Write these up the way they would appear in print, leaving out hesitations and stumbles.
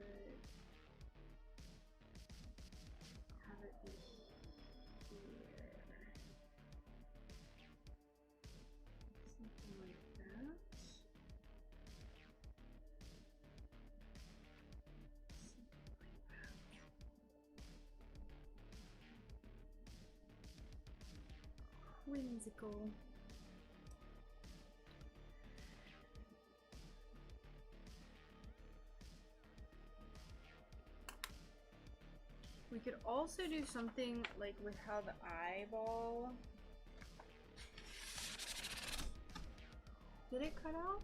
could have it be here. Something like that. Whimsical. We could also do something like with how the eyeball. Did it cut out?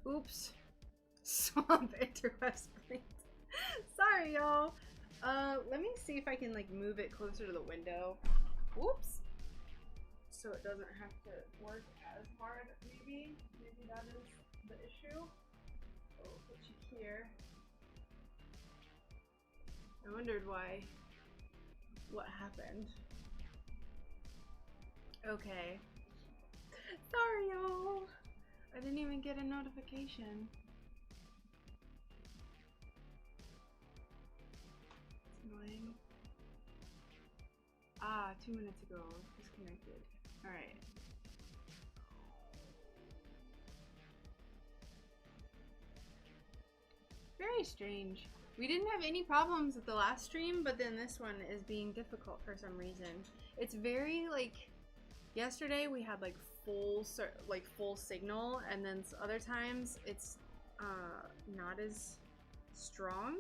Oops. Swamp interesting. Sorry, y'all. Let me see if I can like move it closer to the window. Whoops. So it doesn't have to work as hard, maybe. Maybe that is the issue. So we'll put you here. I wondered why. What happened? Okay. Sorry, y'all. I didn't even get a notification. It's annoying. Ah, 2 minutes ago. Disconnected. Alright. Very strange. We didn't have any problems with the last stream, but then this one is being difficult for some reason. It's very like yesterday we had like full signal, and then other times it's not as strong.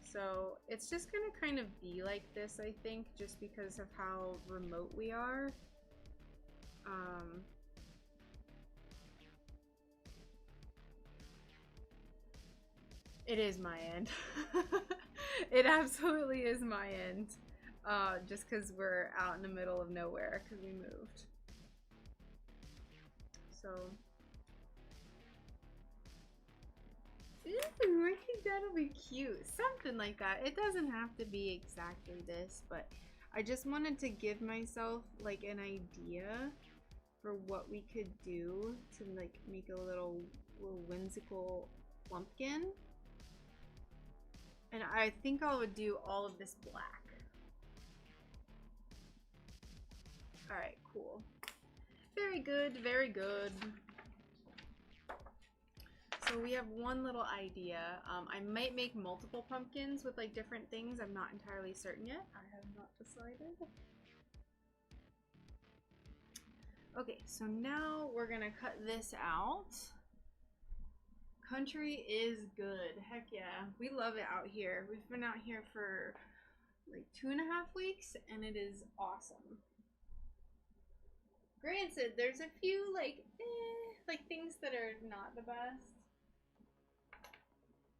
So it's just gonna kind of be like this, I think, just because of how remote we are. It is my end. It absolutely is my end. Just because we're out in the middle of nowhere because we moved. So. Ooh, I think that'll be cute. Something like that. It doesn't have to be exactly this, but I just wanted to give myself like an idea for what we could do to like make a little whimsical pumpkin. And I think I would do all of this black. Alright, cool. Very good, very good. So we have one little idea. I might make multiple pumpkins with like different things. I'm not entirely certain yet. I have not decided. Okay, so now we're gonna cut this out. Country is good. Heck yeah. We love it out here. We've been out here for like 2.5 weeks and it is awesome. Granted, there's a few like things that are not the best.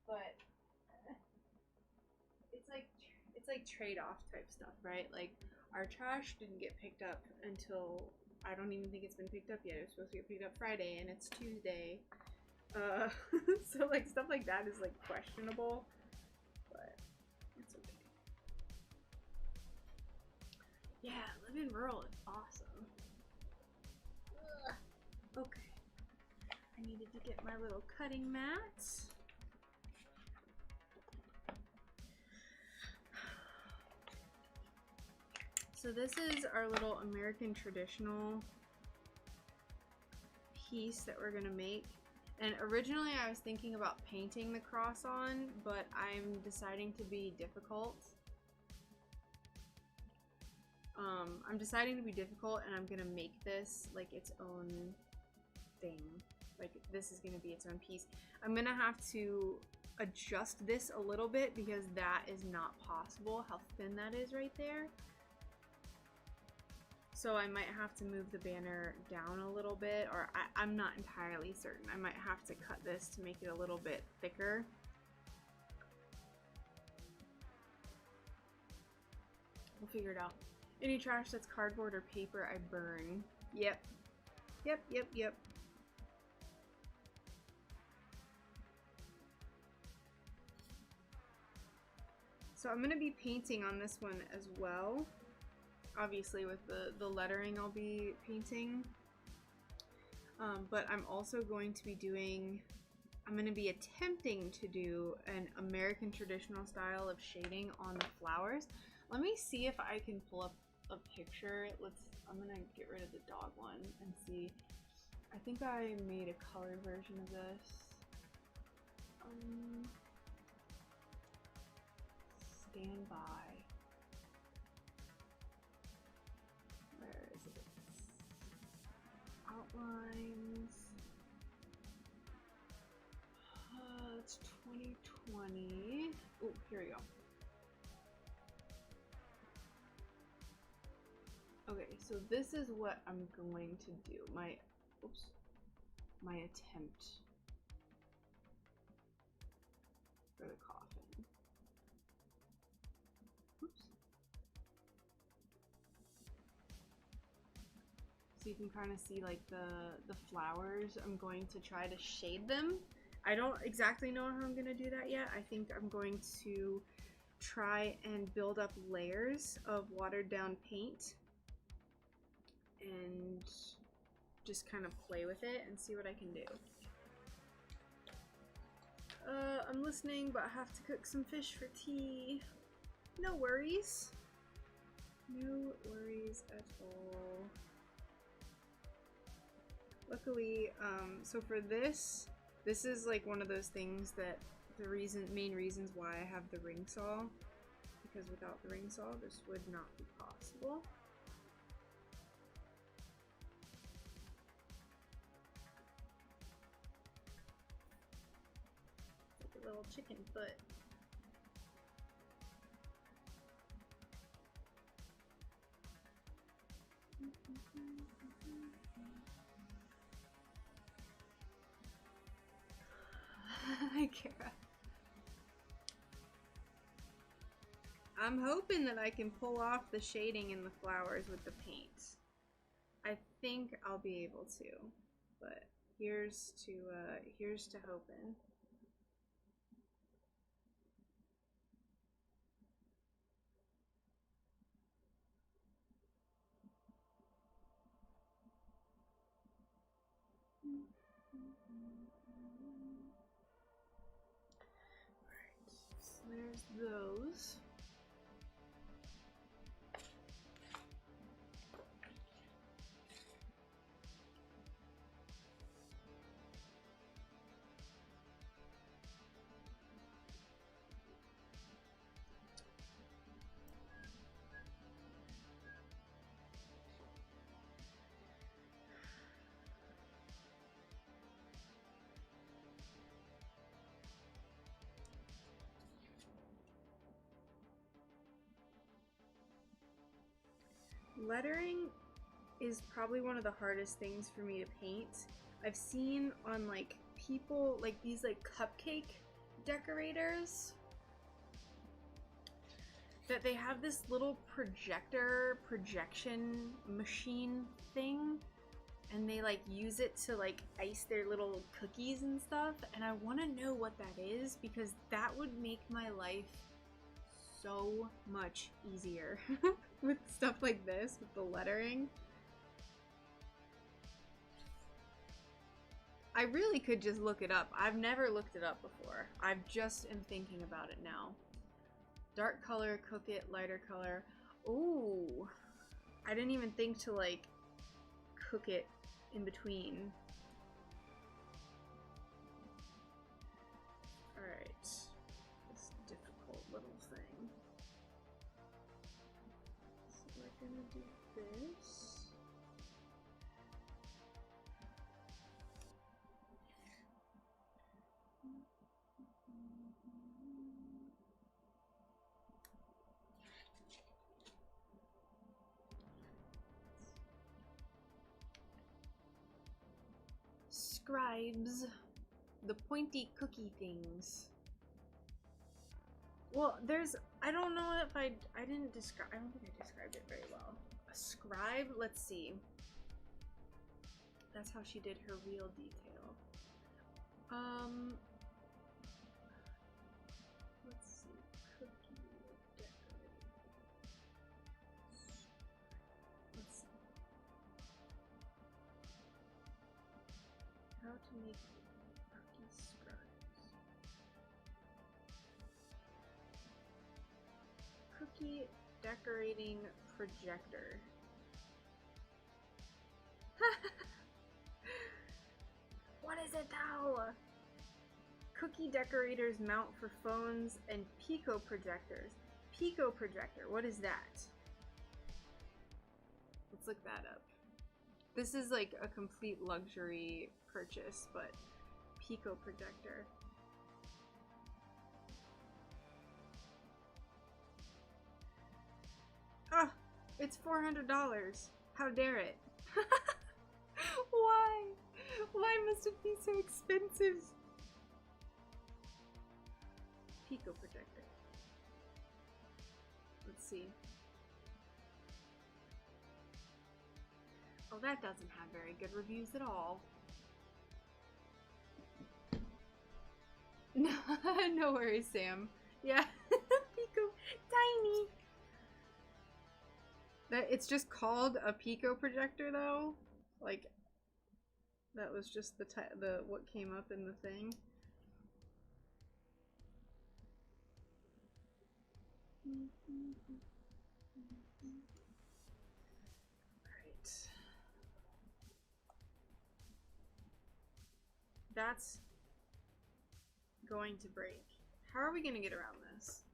But it's like trade-off type stuff, right? Like our trash didn't get picked up until, I don't even think it's been picked up yet. It was supposed to get picked up Friday and it's Tuesday. So like stuff like that is like questionable, but it's okay. Yeah, living rural is awesome. Ugh. Okay, I needed to get my little cutting mat. So this is our little American traditional piece that we're gonna make. And originally I was thinking about painting the cross on, but I'm deciding to be difficult. I'm deciding to be difficult and I'm gonna make this like its own thing. Like this is gonna be its own piece. I'm gonna have to adjust this a little bit because that is not possible, how thin that is right there. So I might have to move the banner down a little bit, or I'm not entirely certain. I might have to cut this to make it a little bit thicker. We'll figure it out. Any trash that's cardboard or paper, I burn. Yep. Yep, yep, yep. So I'm going to be painting on this one as well. Obviously with the lettering I'll be painting. But I'm also going to be doing, I'm going to be attempting to do an American traditional style of shading on the flowers. Let me see if I can pull up a picture. I'm going to get rid of the dog one and see. I think I made a colored version of this. Stand by. Where is it? Outlines. It's 2020. Oh, here we go. Okay, so this is what I'm going to do. My attempt for the coffin. Oops. So you can kind of see like the flowers. I'm going to try to shade them. I don't exactly know how I'm going to do that yet. I think I'm going to try and build up layers of watered down paint and just kind of play with it and see what I can do. I'm listening, but I have to cook some fish for tea. No worries. No worries at all. Luckily, so for this is like one of those things that main reasons why I have the ring saw, because without the ring saw, this would not be possible. Like a little chicken foot. Hi, Kara. I'm hoping that I can pull off the shading in the flowers with the paint. I think I'll be able to, but here's to hoping. There's those. Lettering is probably one of the hardest things for me to paint. I've seen on like people, like these like cupcake decorators, that they have this little projection machine thing, and they like use it to like ice their little cookies and stuff, and I want to know what that is, because that would make my life so much easier with stuff like this, with the lettering. I really could just look it up. I've never looked it up before. I just am thinking about it now. Dark color, cook it, lighter color. Ooh, I didn't even think to like cook it in between. Alright. This difficult little thing. So we're gonna do this. Scribes, the pointy cookie things. Well, there's, I don't know if I don't think I described it very well. A scribe, let's see. That's how she did her real detail. Let's see, cookie. make cookie scrubs. Cookie decorating projector. What is it though? Cookie decorators mount for phones and Pico projectors. Pico projector, what is that? Let's look that up. This is like a complete luxury purchase, but Pico projector. Ah, it's $400. How dare it? Why? Why must it be so expensive? Pico projector. Let's see. Oh, that doesn't have very good reviews at all. No worries, Sam. Yeah, Pico, tiny. It's just called a Pico projector, though. Like, that was just the what came up in the thing. Alright. That's going to break. How are we going to get around this?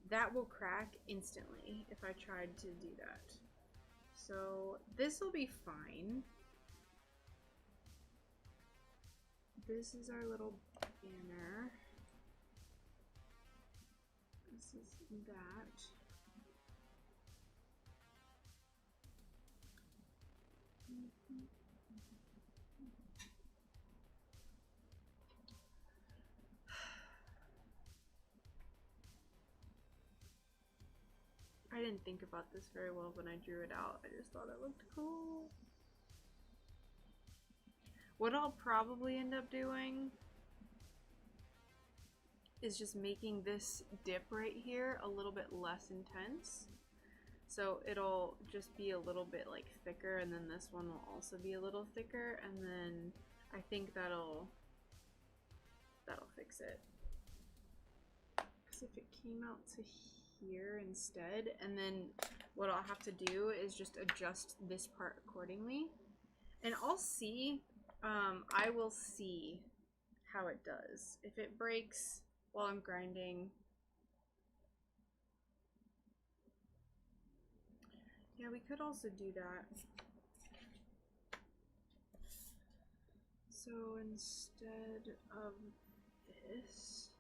That will crack instantly if I tried to do that. So this will be fine. This is our little banner. This is that. I didn't think about this very well when I drew it out. I just thought it looked cool. What I'll probably end up doing is just making this dip right here a little bit less intense. So it'll just be a little bit like thicker, and then this one will also be a little thicker, and then I think that'll fix it. Because if it came out to here instead, and then what I'll have to do is just adjust this part accordingly, and I'll see. I will see how it does. If it breaks while I'm grinding, yeah, we could also do that. So instead of this,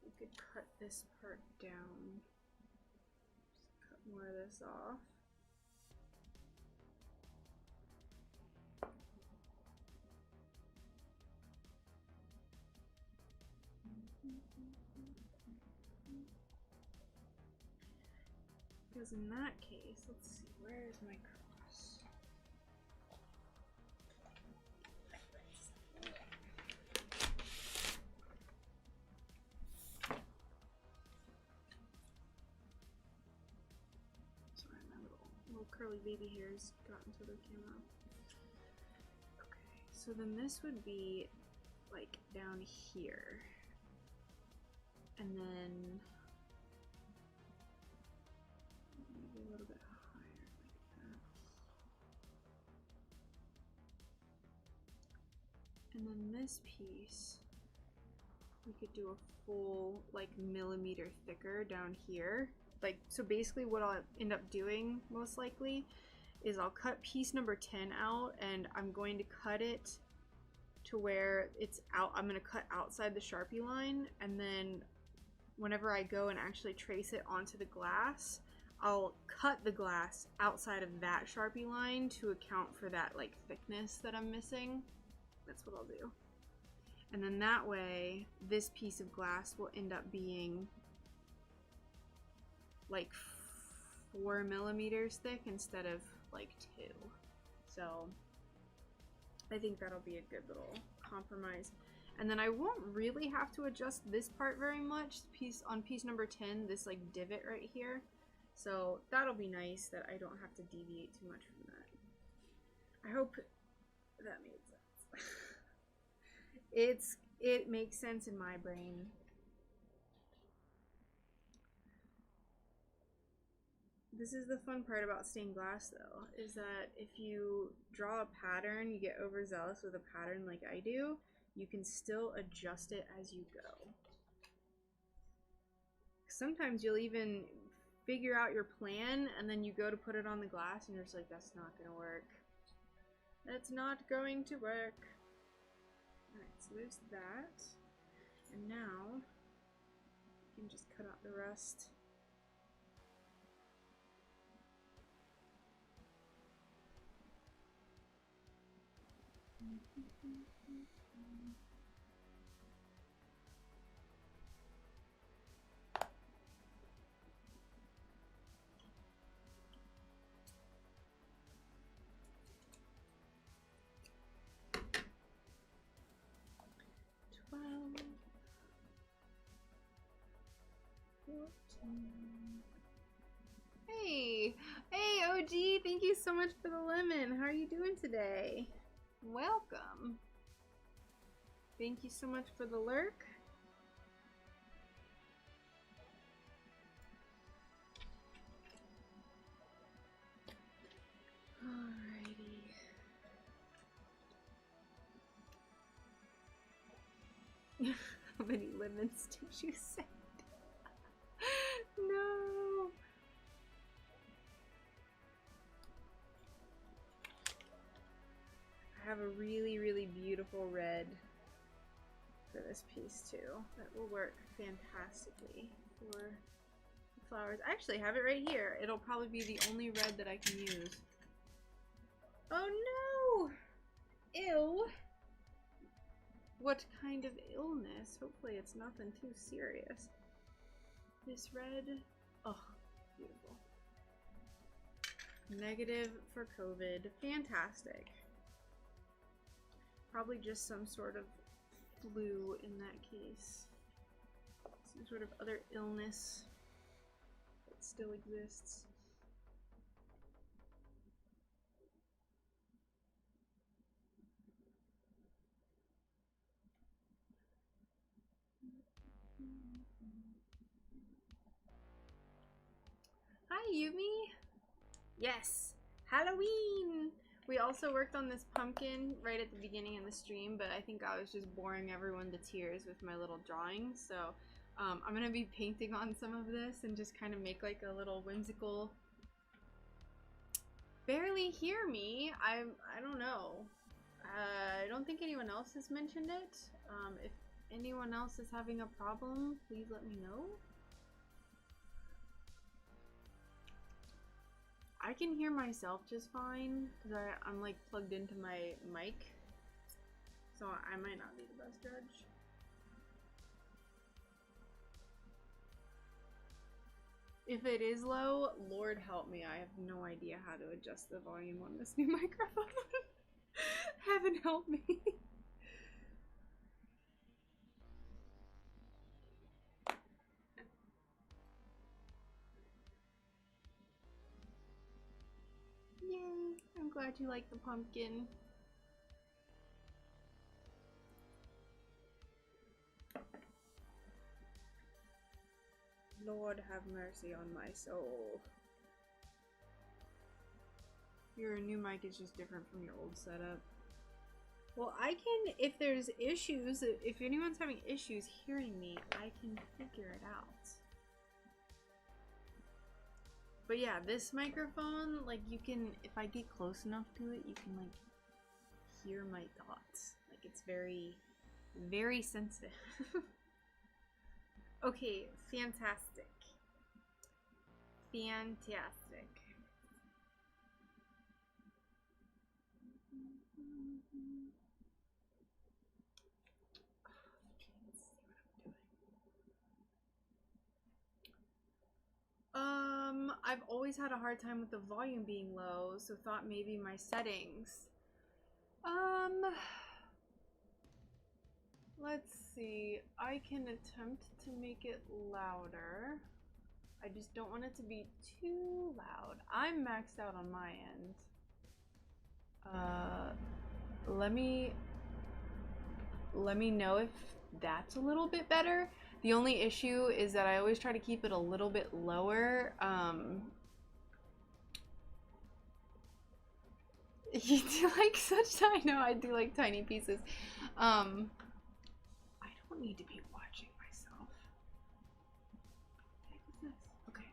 we could cut this part down. Just cut more of this off. Because in that case, let's see, where is my cross? Sorry, my little curly baby hairs got into the camera. Okay, so then this would be like down here. And then maybe a little bit higher like that. And then this piece, we could do a full like millimeter thicker down here. Like, so basically what I'll end up doing most likely is I'll cut piece number 10 out, and I'm going to cut it to where it's out. I'm going to cut outside the Sharpie line, and then whenever I go and actually trace it onto the glass, I'll cut the glass outside of that Sharpie line to account for that like thickness that I'm missing. That's what I'll do. And then that way, this piece of glass will end up being like 4 millimeters thick instead of like 2. So I think that'll be a good little compromise. And then I won't really have to adjust this part very much. On piece number 10, this like divot right here. So that'll be nice that I don't have to deviate too much from that. I hope that made sense. It makes sense in my brain. This is the fun part about stained glass though, is that if you draw a pattern, you get overzealous with a pattern like I do, you can still adjust it as you go. Sometimes you'll even figure out your plan and then you go to put it on the glass and you're just like, that's not gonna work. That's not going to work. Alright, so there's that. And now, you can just cut out the rest. Hey! Hey, OG! Thank you so much for the lemon. How are you doing today? Welcome. Thank you so much for the lurk. Alrighty. How many lemons did you send? No. I have a really, really beautiful red for this piece too. That will work fantastically for the flowers. I actually have it right here. It'll probably be the only red that I can use. Oh no! Ew! What kind of illness? Hopefully it's nothing too serious. This red, oh, beautiful. Negative for COVID, fantastic. Probably just some sort of flu in that case. Some sort of other illness that still exists. Hi, Yumi. Yes, Halloween. We also worked on this pumpkin right at the beginning of the stream, but I think I was just boring everyone to tears with my little drawings. So I'm gonna be painting on some of this and just kind of make like a little whimsical. Barely hear me. I don't know. I don't think anyone else has mentioned it. If anyone else is having a problem, please let me know. I can hear myself just fine because I'm like plugged into my mic, so I might not be the best judge. If it is low, Lord help me, I have no idea how to adjust the volume on this new microphone. Heaven help me. Yay, I'm glad you like the pumpkin. Lord have mercy on my soul. Your new mic is just different from your old setup. Well, I can, if there's issues, if anyone's having issues hearing me, I can figure it out. But yeah, this microphone, like you can, if I get close enough to it, you can like hear my thoughts. Like it's very, very sensitive. Okay, fantastic. Fantastic. I've always had a hard time with the volume being low, so thought maybe my settings. Let's see. I can attempt to make it louder. I just don't want it to be too loud. I'm maxed out on my end. Let me know if that's a little bit better. The only issue is that I always try to keep it a little bit lower. You do like such, I know I do like tiny pieces. I don't need to be watching myself. What the heck is this? Okay.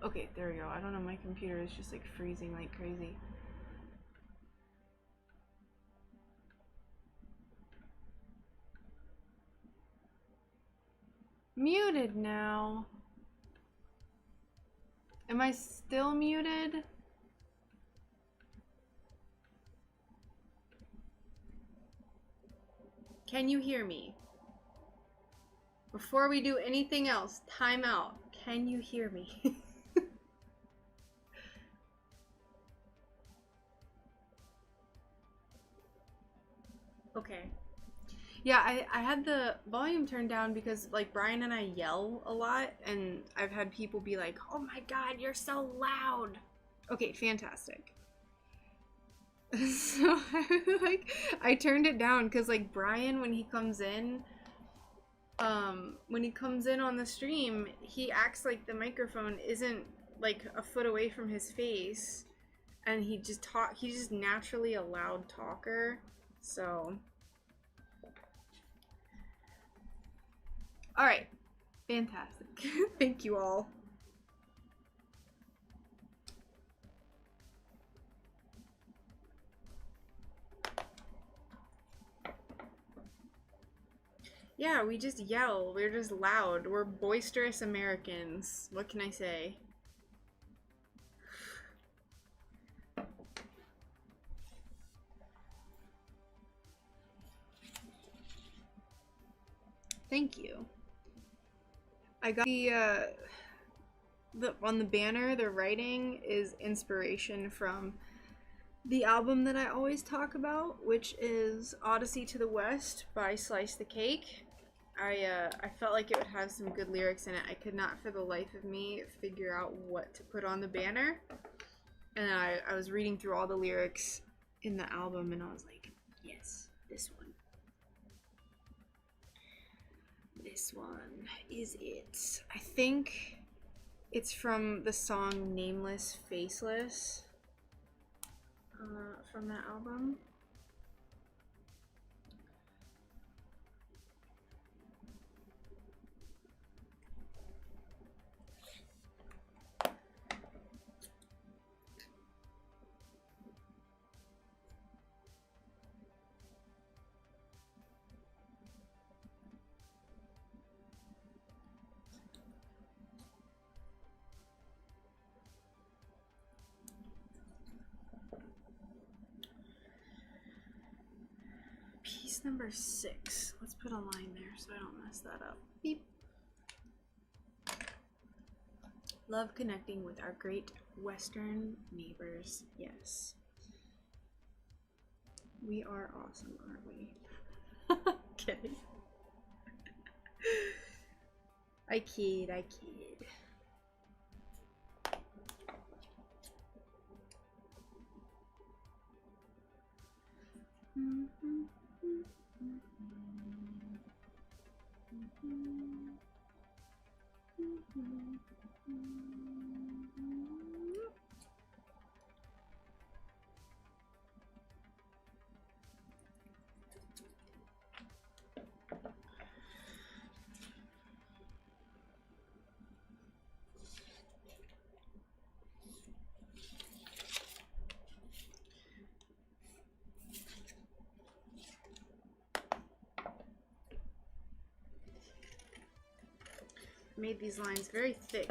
Okay, there we go. I don't know, my computer is just like freezing like crazy. Muted now. Am I still muted? Can you hear me? Before we do anything else, time out. Can you hear me? Okay. Yeah, I had the volume turned down because like Brian and I yell a lot, and I've had people be like, "Oh my God, you're so loud." Okay, fantastic. So I turned it down because like Brian, when he comes in on the stream, he acts like the microphone isn't like a foot away from his face, and he's just naturally a loud talker. So all right, fantastic. Thank you all. Yeah, we just yell. We're just loud. We're boisterous Americans. What can I say? Thank you. I got the on the banner, the writing is inspiration from the album that I always talk about, which is Odyssey to the West by Slice the Cake. I felt like it would have some good lyrics in it. I could not for the life of me figure out what to put on the banner. And I was reading through all the lyrics in the album, and I was like, yes, this one. This one is it. I think it's from the song Nameless Faceless from that album. Piece number 6. Let's put a line there so I don't mess that up. Beep. Love connecting with our great Western neighbors. Yes. We are awesome, aren't we? Kidding. I kid. Made these lines very thick.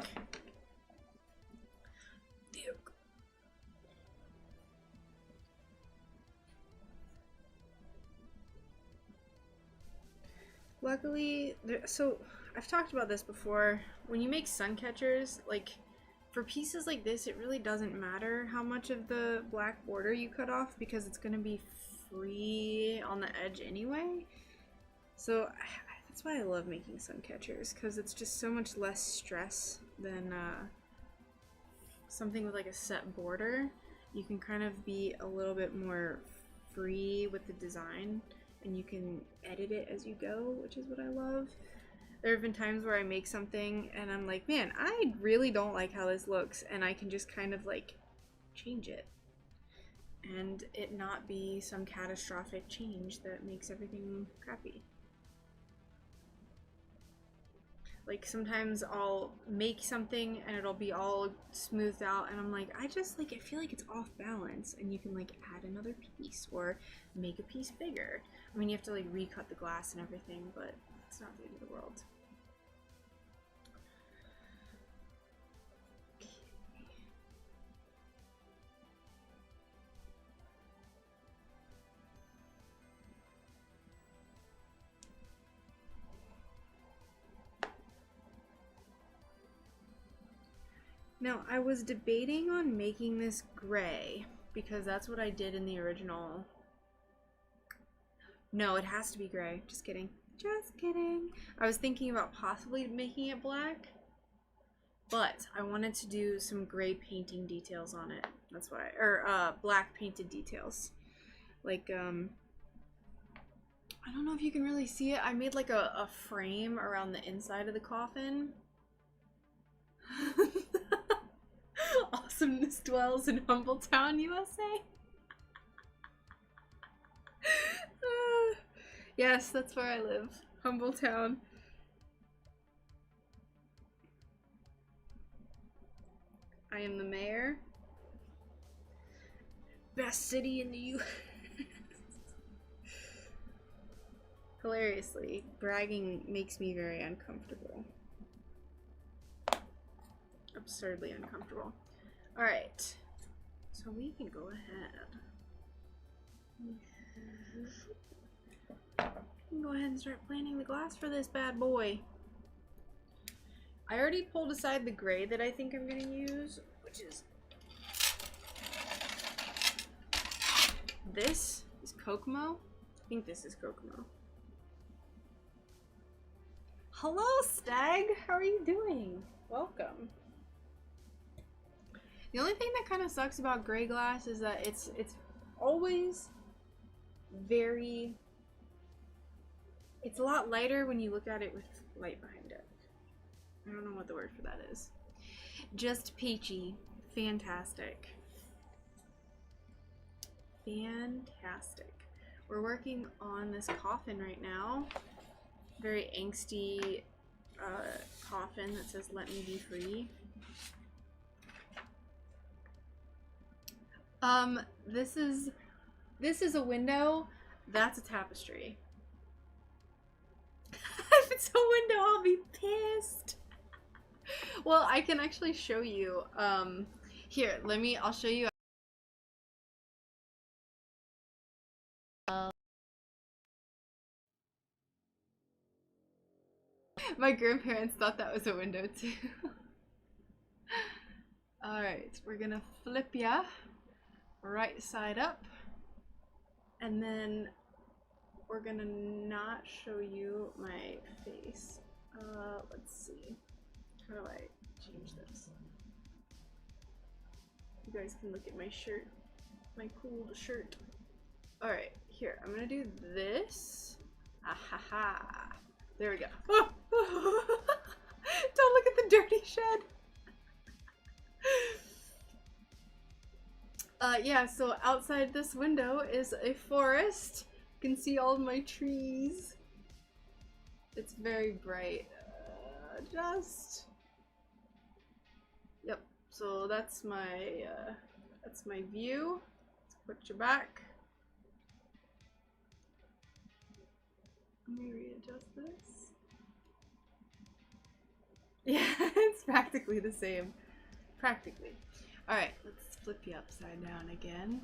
Luckily, so I've talked about this before. When you make sun catchers, like for pieces like this, it really doesn't matter how much of the black border you cut off because it's gonna be free on the edge anyway. So that's why I love making sun catchers, because it's just so much less stress than something with like a set border. You can kind of be a little bit more free with the design, and you can edit it as you go, which is what I love. There have been times where I make something and I'm like, man, I really don't like how this looks, and I can just kind of like change it and it not be some catastrophic change that makes everything crappy. Like sometimes I'll make something and it'll be all smoothed out and I'm like, I feel like it's off balance, and you can like add another piece or make a piece bigger. I mean, you have to like recut the glass and everything, but it's not the end of the world. Now, I was debating on making this gray because that's what I did in the original. No, it has to be gray. Just kidding. Just kidding. I was thinking about possibly making it black, but I wanted to do some gray painting details on it. That's why, or black painted details. Like, I don't know if you can really see it. I made like a frame around the inside of the coffin. Awesomeness dwells in Humbletown, USA. Yes, that's where I live. Humbletown. I am the mayor. Best city in the U.S. Hilariously, bragging makes me very uncomfortable. Absurdly uncomfortable. Alright, so we can go ahead. We can go ahead and start planning the glass for this bad boy. I already pulled aside the gray that I think I'm going to use, which is this is Kokomo. I think this is Kokomo. Hello, Stag. How are you doing? Welcome. The only thing that kind of sucks about gray glass is that it's always very, it's a lot lighter when you look at it with light behind it. I don't know what the word for that is. Just peachy. Fantastic. Fantastic. We're working on this coffin right now. Very angsty coffin that says "Let me be free." This is a window. That's a tapestry. If it's a window, I'll be pissed. Well, I can actually show you. Here, I'll show you. My grandparents thought that was a window too. Alright, we're gonna flip ya right side up, and then we're gonna not show you my face. Let's see. How do I change this? You guys can look at my shirt, my cool shirt. Alright, here, I'm gonna do this. Ahaha. There we go. Oh! Don't look at the dirty shed. Yeah, so outside this window is a forest. You can see all my trees. It's very bright. Yep, so that's my view. Let's put you back. Let me readjust this. Yeah, it's practically the same. Practically. Alright, let's flip you upside down again.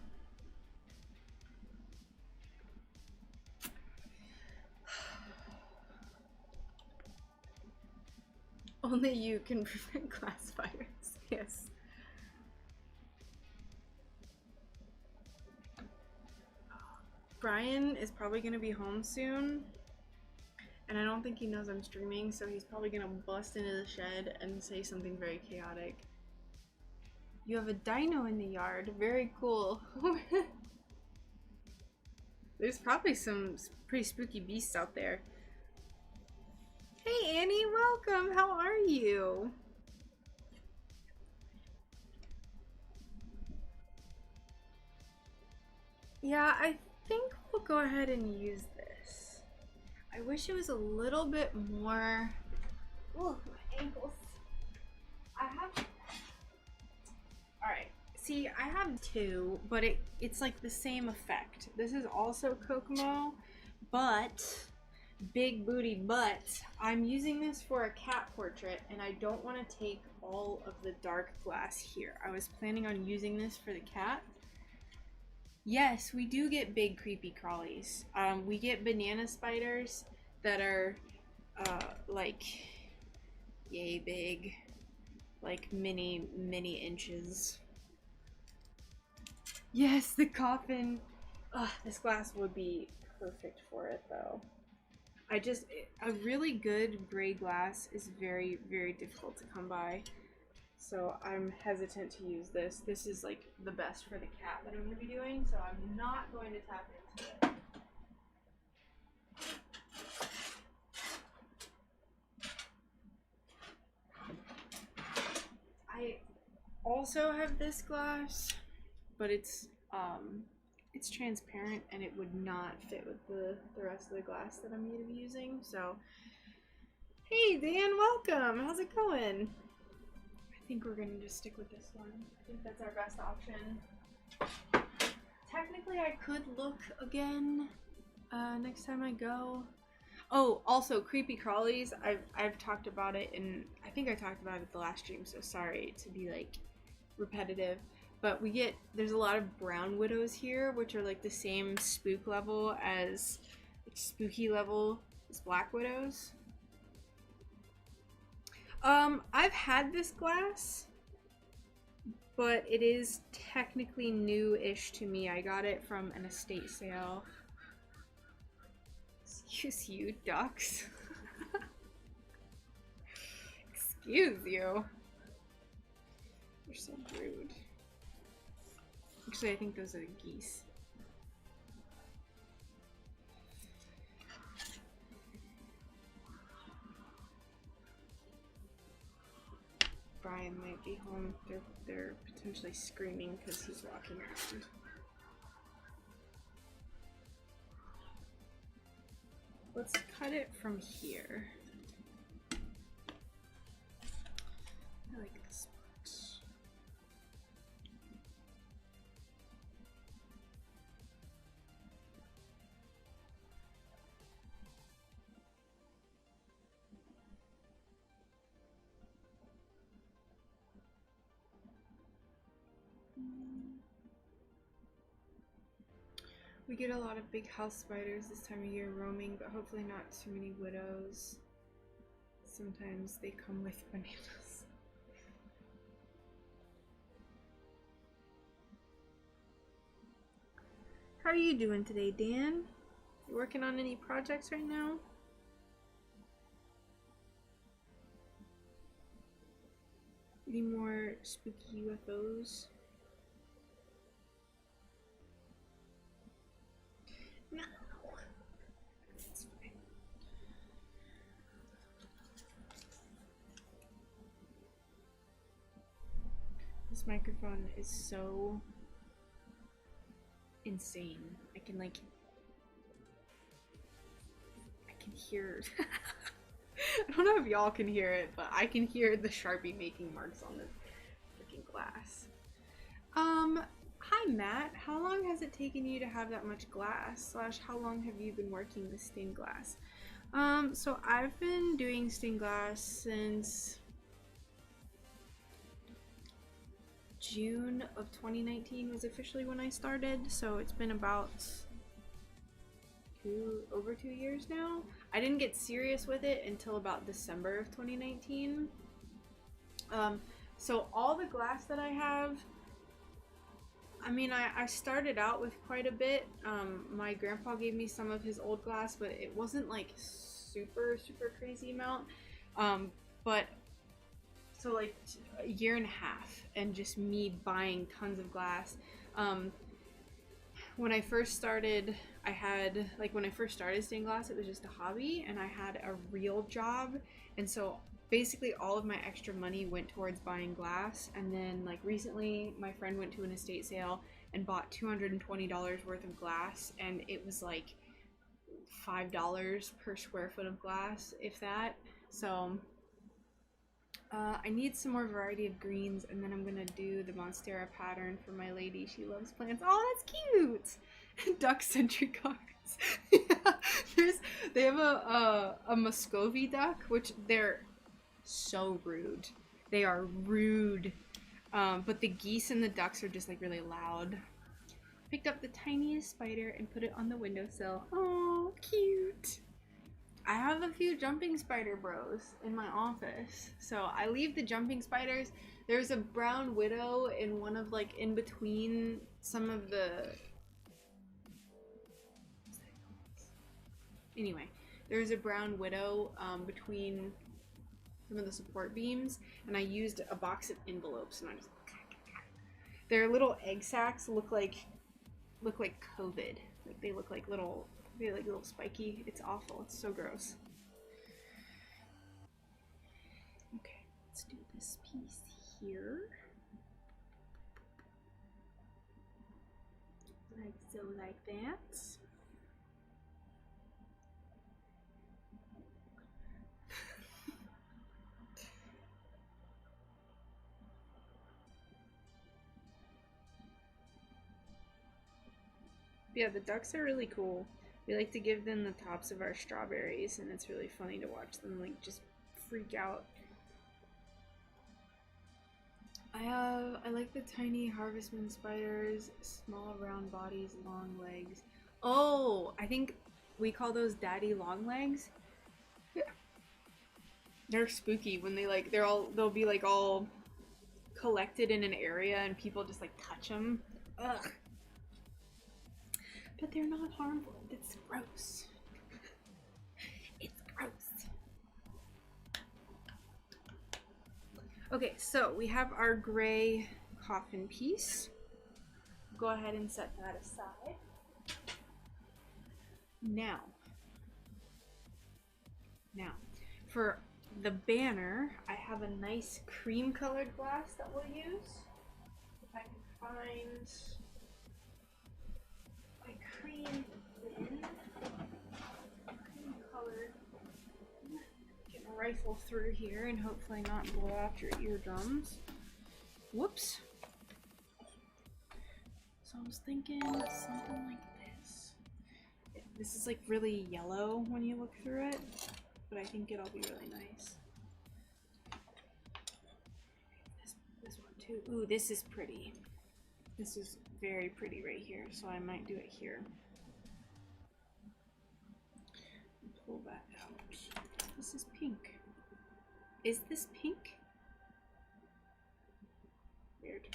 Only you can prevent glass fires. Yes. Brian is probably going to be home soon, and I don't think he knows I'm streaming, so he's probably going to bust into the shed and say something very chaotic. You have a dino in the yard. Very cool. There's probably some pretty spooky beasts out there. Hey Annie, welcome. How are you? Yeah, I think we'll go ahead and use this. I wish it was a little bit more... Oh, my ankles. I have... Alright, see, I have two, but it's like the same effect. This is also Kokomo, but... Big booty, but I'm using this for a cat portrait, and I don't want to take all of the dark glass here. I was planning on using this for the cat. Yes, we do get big creepy crawlies. We get banana spiders that are like yay big, like many inches. Yes, the coffin. This glass would be perfect for it though. A really good gray glass is very difficult to come by. So I'm hesitant to use this. This is like the best for the cat that I'm going to be doing, so I'm not going to tap into it. I also have this glass, but it's transparent and it would not fit with the rest of the glass that I'm going to be using. So, hey Dan, welcome. How's it going? I think we're gonna just stick with this one. I think that's our best option. Technically, I could look again next time I go. Oh, also creepy crawlies. I've talked about it, and I think I talked about it at the last stream. So sorry to be like repetitive, but there's a lot of brown widows here, which are like the same spook level as spooky level as black widows. I've had this glass, but it is technically new-ish to me. I got it from an estate sale. Excuse you, ducks. Excuse you. You're so rude. Actually, I think those are geese. Brian might be home. They're potentially screaming because he's walking around. Let's cut it from here. I like this part. We get a lot of big house spiders this time of year roaming, but hopefully not too many widows. Sometimes they come with bananas. How are you doing today, Dan? You working on any projects right now? Any more spooky UFOs? No. It's fine. This microphone is so insane. I can hear I don't know if y'all can hear it, but I can hear the Sharpie making marks on the freaking glass. Hi Matt, how long has it taken you to have that much glass? / how long have you been working with stained glass? So I've been doing stained glass since June of 2019 was officially when I started, so it's been about over 2 years now. I didn't get serious with it until about December of 2019. So all the glass that I have, I mean, I started out with quite a bit. My grandpa gave me some of his old glass, but it wasn't like super crazy amount. But so like a year and a half, and just me buying tons of glass. When I first started, when I first started stained glass, it was just a hobby, and I had a real job, and so basically all of my extra money went towards buying glass. And then like recently my friend went to an estate sale and bought $220 worth of glass, and it was like $5 per square foot of glass, if that. So I need some more variety of greens, and then I'm gonna do the Monstera pattern for my lady. She loves plants. Oh, that's cute! Duck sentry cards. Yeah, they have a Muscovy duck, which they're so rude. They are rude. But the geese and the ducks are just like really loud. Picked up the tiniest spider and put it on the windowsill. Oh, cute. I have a few jumping spider bros in my office, so I leave the jumping spiders. There's a brown widow in one of like in between some of the. Anyway, there's a brown widow between some of the support beams, and I used a box of envelopes, and I just. Their little egg sacs look like COVID. Like they look like little. They're like little spiky. It's awful. It's so gross. Okay, let's do this piece here. Like so, like that. Yeah, the ducks are really cool. We like to give them the tops of our strawberries, and it's really funny to watch them like just freak out. I like the tiny harvestman spiders, small round bodies, long legs. Oh, I think we call those daddy long legs. They're spooky when they'll be like all collected in an area and people just like touch them. Ugh. But they're not harmful. It's gross. It's gross. Okay, so we have our gray coffin piece. Go ahead and set that aside. Now, for the banner, I have a nice cream colored glass that we'll use. If I can find my cream colored. Get a rifle through here and hopefully not blow out your eardrums. Whoops. So I was thinking something like this. This is like really yellow when you look through it, but I think it'll be really nice. This one too. Ooh, this is pretty. This is very pretty right here, so I might do it here. Pull that out. This is pink. Is this pink? Weird.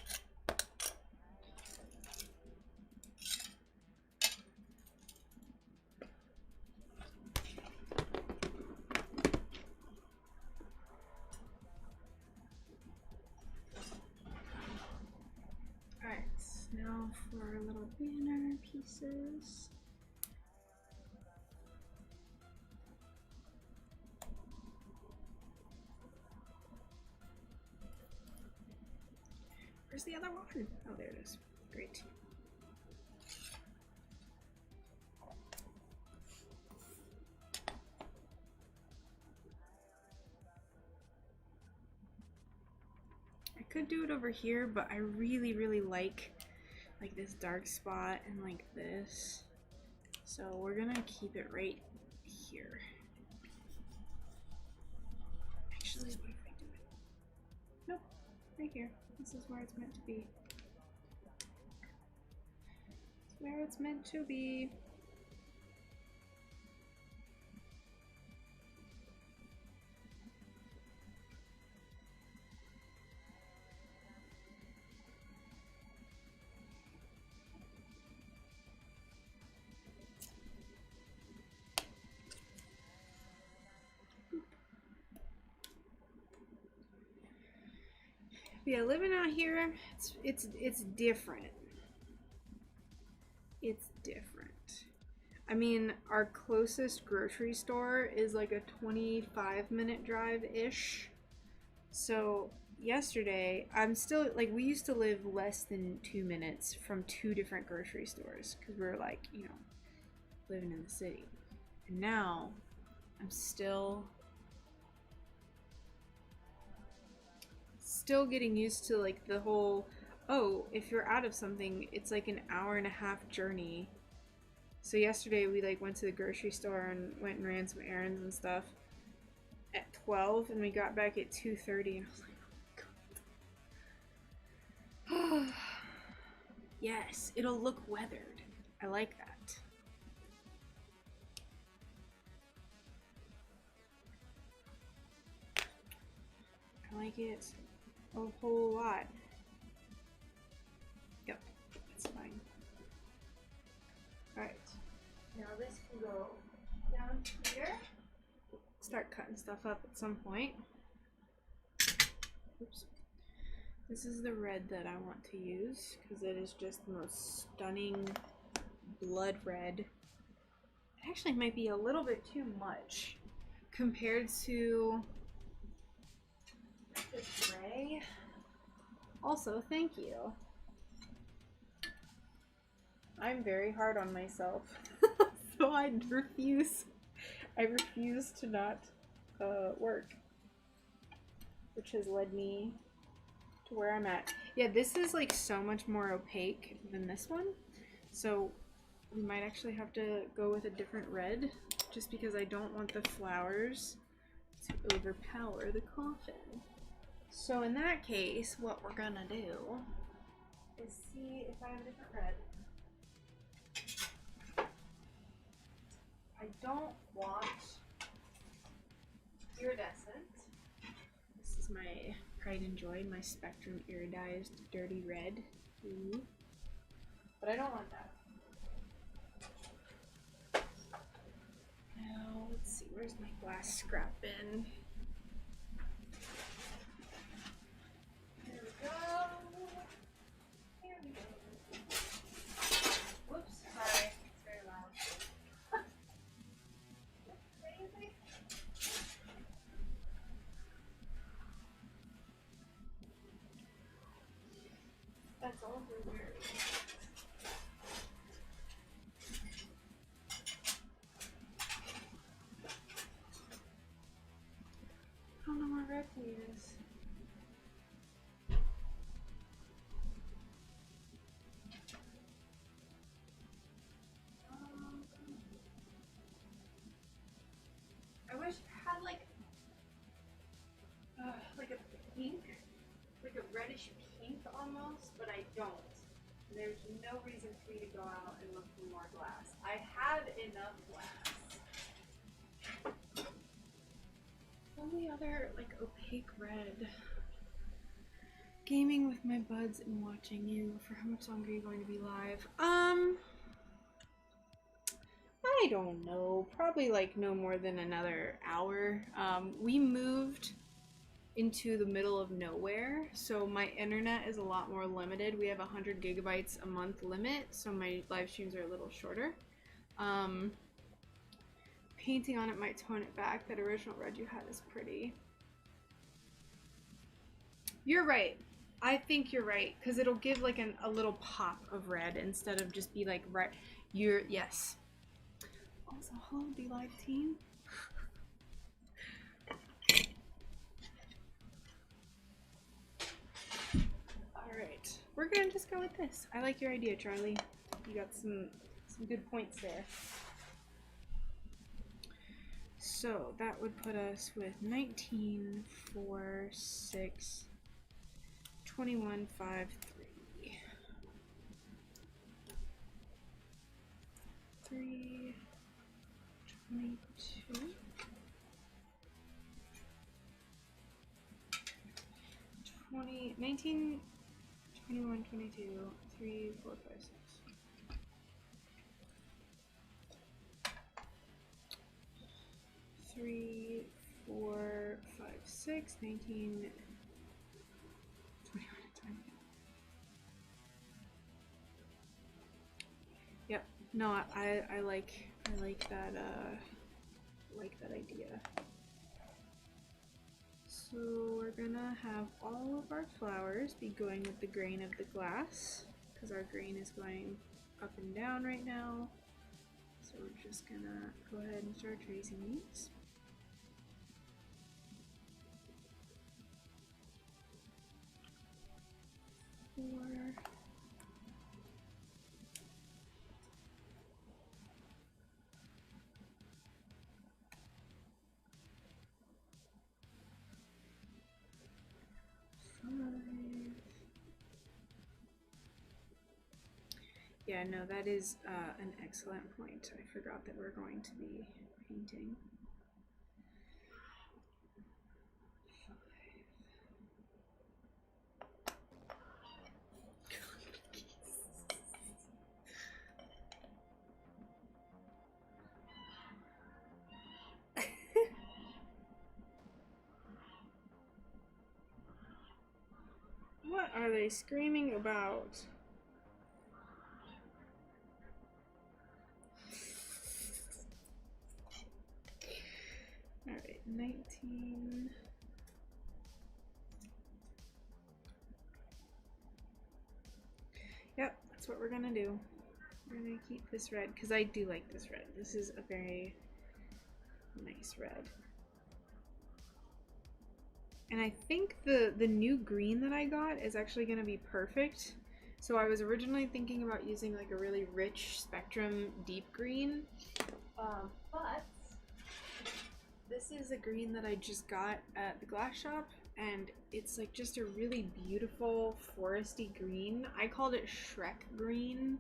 Alright, now for our little banner pieces. Where's the other one? Oh, there it is. Great. I could do it over here, but I really like this dark spot and like this. So we're gonna keep it right here. Actually, what if I do it? Nope, right here. This is where it's meant to be. It's where it's meant to be. But yeah, living out here, it's different. It's different. I mean, our closest grocery store is like a 25-minute drive-ish. So yesterday, I'm still like, we used to live less than 2 minutes from two different grocery stores because we were like, you know, living in the city. And now I'm still getting used to like the whole, oh, if you're out of something, it's like an hour-and-a-half journey. So yesterday we like went to the grocery store and went and ran some errands and stuff at 12, and we got back at 2:30, and I was like, oh my god. Yes, it'll look weathered. I like that. I like it a whole lot. Yep, that's fine. Alright, now this can go down here. Start cutting stuff up at some point. Oops. This is the red that I want to use because it is just the most stunning blood red. It actually might be a little bit too much compared to the gray. Also, thank you. I'm very hard on myself, so I refuse to not work, which has led me to where I'm at. Yeah, this is like so much more opaque than this one, so we might actually have to go with a different red just because I don't want the flowers to overpower the coffin. So in that case, what we're gonna do is see if I have a different red. I don't want iridescent. This is my pride and joy, my Spectrum iridized dirty red. Ooh. But I don't want that. Now, let's see, where's my glass scrap bin? Here we go. Here we go. Whoops, sorry, it's very loud. Crazy. That's all weird. I don't know what red to use. I wish it had like a pink, like a reddish pink almost, but I don't. And there's no reason for me to go out and look for more glass. I have enough glass. Only other like opaque red. Gaming with my buds and watching you. For how much longer are you going to be live? I don't know. Probably like no more than another hour. We moved into the middle of nowhere, so my internet is a lot more limited. We have 100 gigabytes a month limit, so my live streams are a little shorter. Painting on it might tone it back. That original red you had is pretty. You're right. I think you're right, because it'll give like a little pop of red instead of just be like red. Yes. Also, hello, D-Live team. Alright, we're gonna just go with this. I like your idea, Charlie. You got some good points there. So that would put us with 19, 4, 6, 21, 5, 3. 3, 22. 19, 21, 22, 3, 4, 5, 6. 3, 4, 5, 6, 19, 20. Yep. No, I like that idea. So we're gonna have all of our flowers be going with the grain of the glass because our grain is going up and down right now. So we're just gonna go ahead and start tracing these. Four. Yeah, no, that is an excellent point. I forgot that we're going to be painting. What are they screaming about? Alright, 19. Yep, that's what we're gonna do. We're gonna keep this red, because I do like this red. This is a very nice red. And I think the new green that I got is actually gonna be perfect. So I was originally thinking about using like a really rich spectrum deep green, but this is a green that I just got at the glass shop, and it's like just a really beautiful foresty green. I called it Shrek green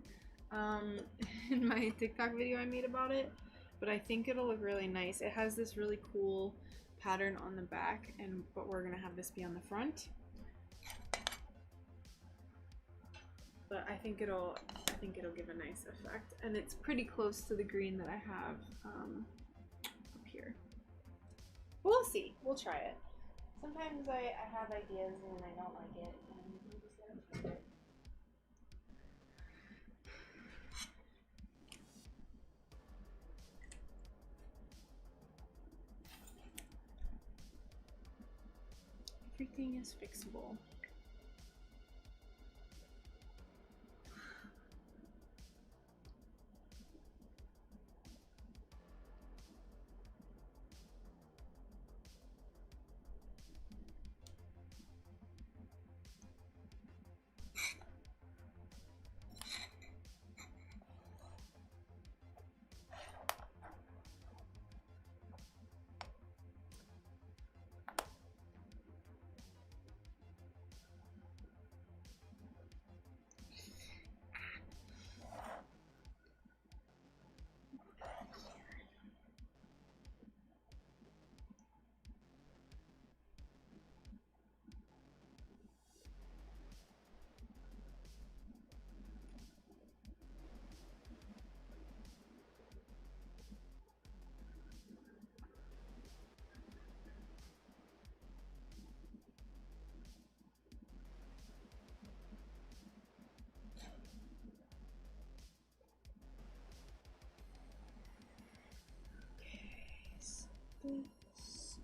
in my TikTok video I made about it, but I think it'll look really nice. It has this really cool pattern on the back, but we're gonna have this be on the front. But I think it'll give a nice effect, and it's pretty close to the green that I have up here. We'll see. We'll try it. Sometimes I have ideas and I don't like it, and we just gotta try it. Everything is fixable. This is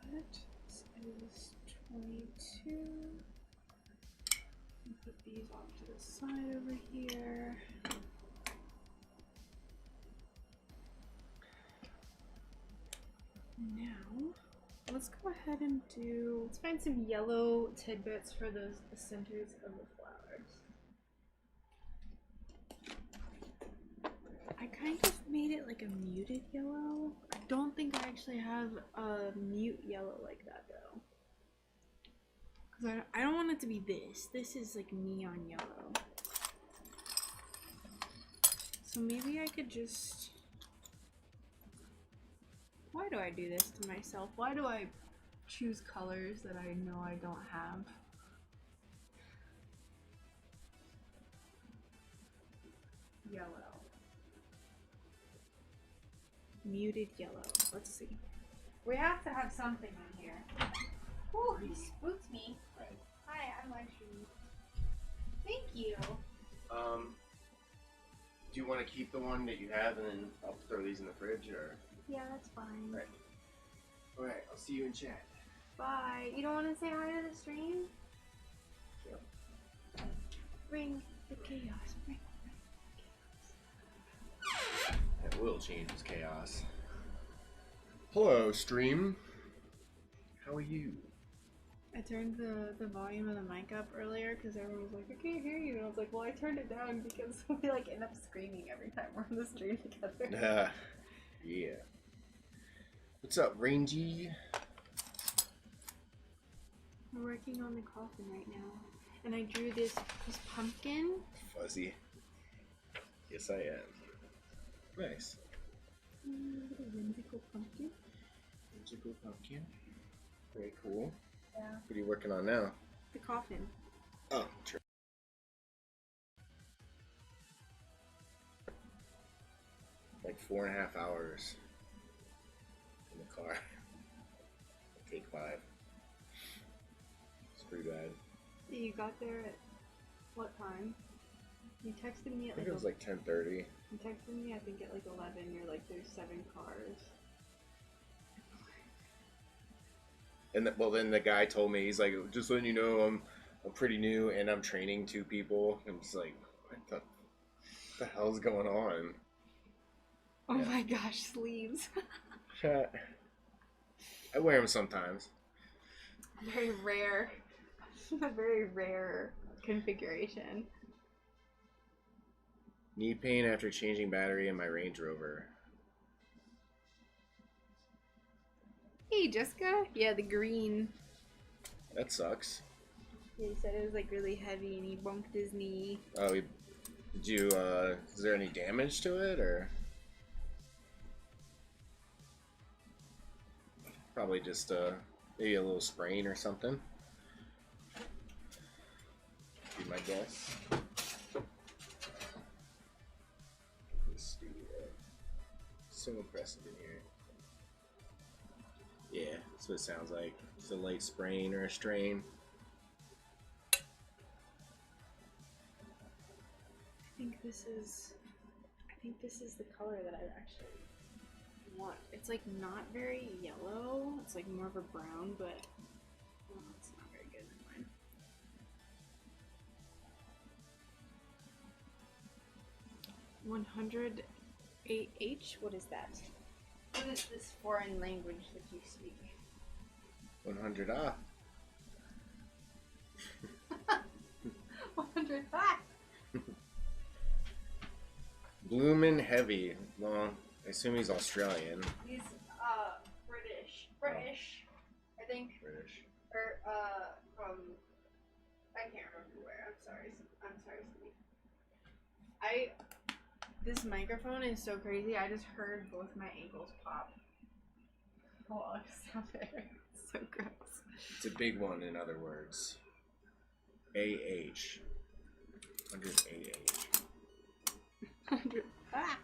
good. This is 22. Put these off to the side over here. Now, let's go ahead and let's find some yellow tidbits for the centers of the flowers. I kind of made it like a muted yellow. I don't think I actually have a mute yellow like that though. Because I don't want it to be this. This is like neon yellow. So maybe I could just... Why do I do this to myself? Why do I choose colors that I know I don't have? Yellow. Muted yellow. Let's see. We have to have something in here. Oh, he spooked me. Right. Hi, I'm Wishlist. Thank you. Do you want to keep the one that you have and then I'll throw these in the fridge, or? Yeah, that's fine. Right. Alright, I'll see you in chat. Bye. You don't want to say hi to the stream? Yep. Bring the chaos. Bring That will change this chaos. Hello, stream. How are you? I turned the volume of the mic up earlier because everyone was like, I can't hear you. And I was like, well, I turned it down because we like end up screaming every time we're on the stream together. Yeah. What's up, Rangy? We're working on the coffin right now. And I drew this pumpkin. Fuzzy. Yes, I am. Nice. Whimsical pumpkin. Whimsical pumpkin. Very cool. Yeah. What are you working on now? The coffin. Oh, true. Like 4.5 hours in the car. Take 5. It's pretty bad. You got there at what time? You texted me I at think like it was like 10:30. You texted me I think at like 11. You're like, there's 7 cars. And well, then the guy told me, he's like, just letting you know, I'm pretty new and I'm training 2 people. I'm just like, what the hell's going on? Oh my gosh, sleeves. I wear them sometimes. Very rare. A very rare configuration. Knee pain after changing battery in my Range Rover. Hey, Jessica. Yeah, the green. That sucks. Yeah, he said it was like really heavy and he bumped his knee. Oh, did you, is there any damage to it, or? Probably just, maybe a little sprain or something. Be my guess. Let's do that. So impressive in here. Yeah, that's what it sounds like. Just a light sprain or a strain. I think this is the color that I actually want. It's like not very yellow. It's like more of a brown, but oh, it's not very good. Never mind. 108H? What is that? What is this foreign language that you speak? 100 100 back. Bloomin' Heavy. Well, I assume he's Australian. He's British. I think. British. Or from I can't remember where. I'm sorry, Steve. This microphone is so crazy. I just heard both my ankles pop. Hold on, stop it. It's so gross. It's a big one, in other words. AH. 100 AH. 100. Ah!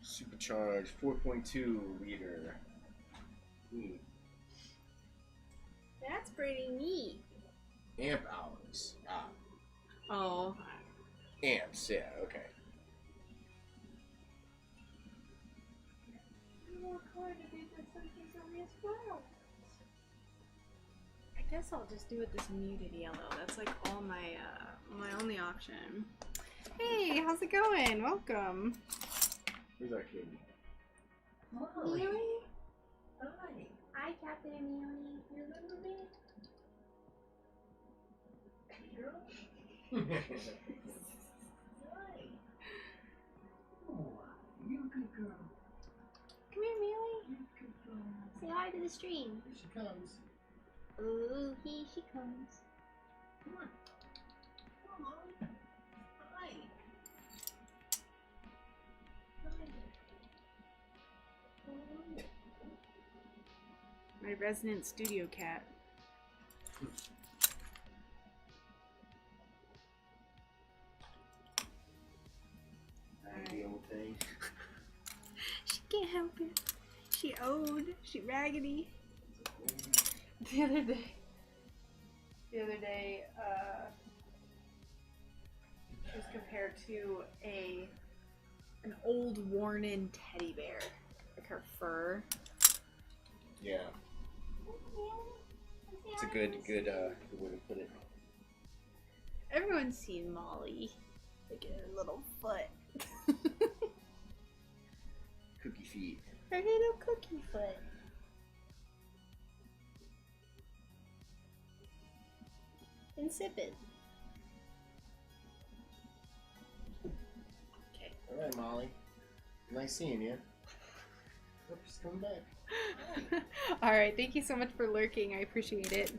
Supercharged 4.2 liter. That's pretty neat. Amp hours. Oh. Amps, yeah, okay. I guess I'll just do it this muted yellow. That's like all my only option. Hey, how's it going? Welcome. Where's our kid? Really? Hi. Hi, Captain Amelie. You remember me? Hi. Oh, you good girl. Come here, Amelie. You good girl. Say hi to the stream. Here she comes. Ooh, here she comes. Come on. Come on. Hi. My resident studio cat. The old thing. She can't help it. She owed. She raggedy. The other day, she was compared to an old worn-in teddy bear, like her fur. Yeah. It's a good way to put it. Everyone's seen Molly. Look at her little foot. Cookie feet. Her little cookie foot. Insipid. Okay. Alright, Molly. Nice seeing you. Hope she's coming back. Alright, thank you so much for lurking. I appreciate it.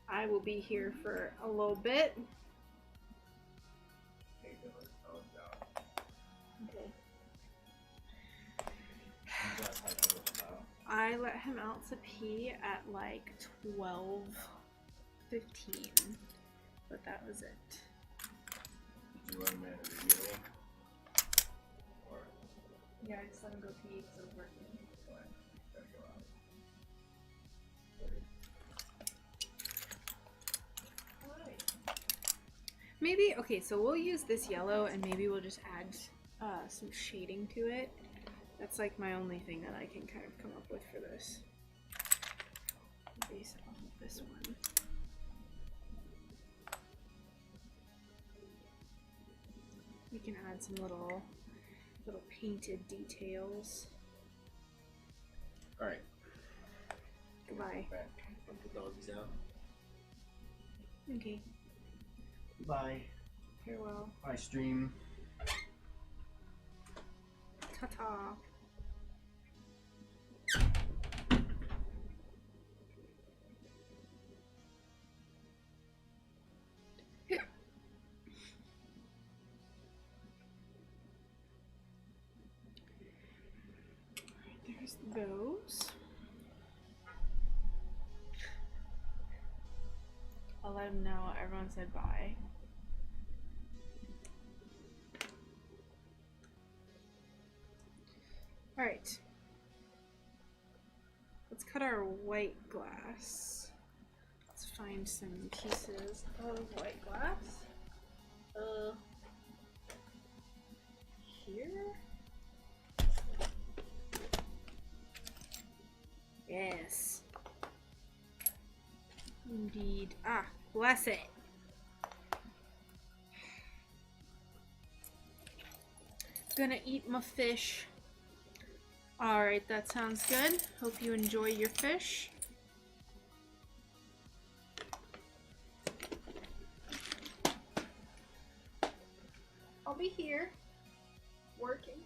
I will be here for a little bit. Okay. I let him out to pee at like 12:15, but that was it. Did you let him in immediately? Or Yeah, I just let him go pee because I was working. gotta go out. Maybe, okay, so we'll use this yellow and maybe we'll just add some shading to it. That's like my only thing that I can kind of come up with for this. Base it off of this one. We can add some little painted details. Alright. Goodbye. Back. Put the doggies out. Okay. Bye. Farewell. Bye, stream. Ta-ta. There's those. I'll let him know everyone said bye. Alright. Let's cut our white glass. Let's find some pieces of white glass. Here? Yes. Indeed. Ah, bless it. Gonna eat my fish. Alright, that sounds good. Hope you enjoy your fish. I'll be here working.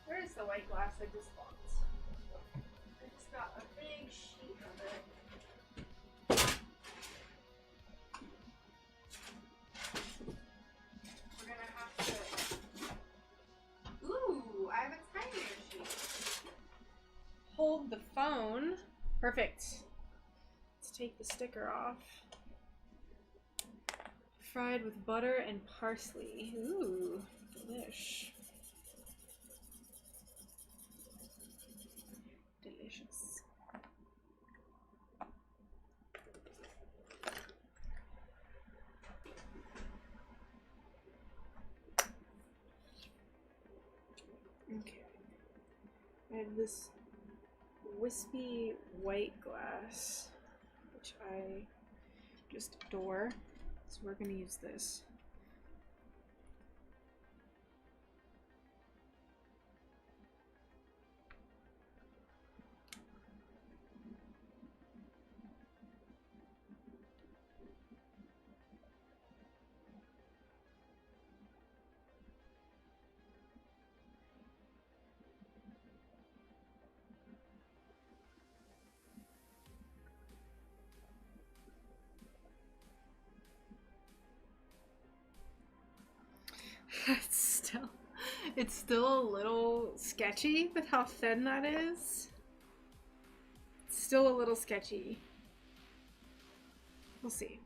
Where's the white glass I just bought? I just got a big sheet of it. We're gonna have to. Ooh, I have a tinier sheet. Hold the phone. Perfect. Let's take the sticker off. Fried with butter and parsley. Ooh, delish. Delicious. Okay. I have this wispy white glass, which I just adore. So we're going to use this. It's still a little sketchy with how thin that is. It's still a little sketchy. We'll see.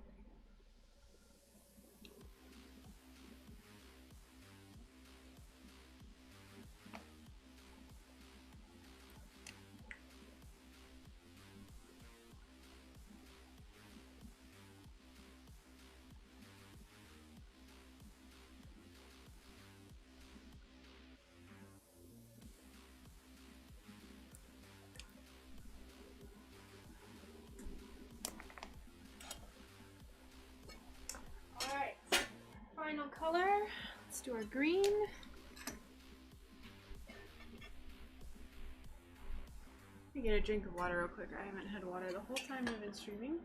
Let's do our green. Let me get a drink of water real quick. I haven't had water the whole time I've been streaming.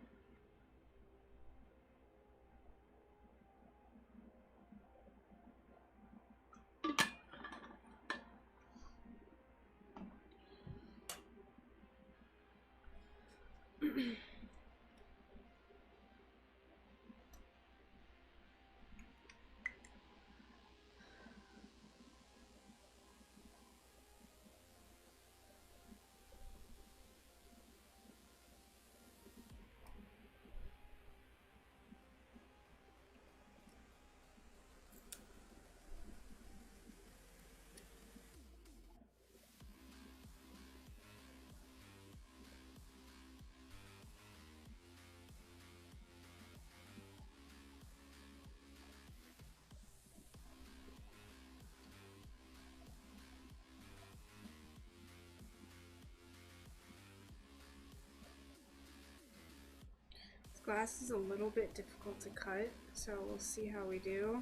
Glass is a little bit difficult to cut, so we'll see how we do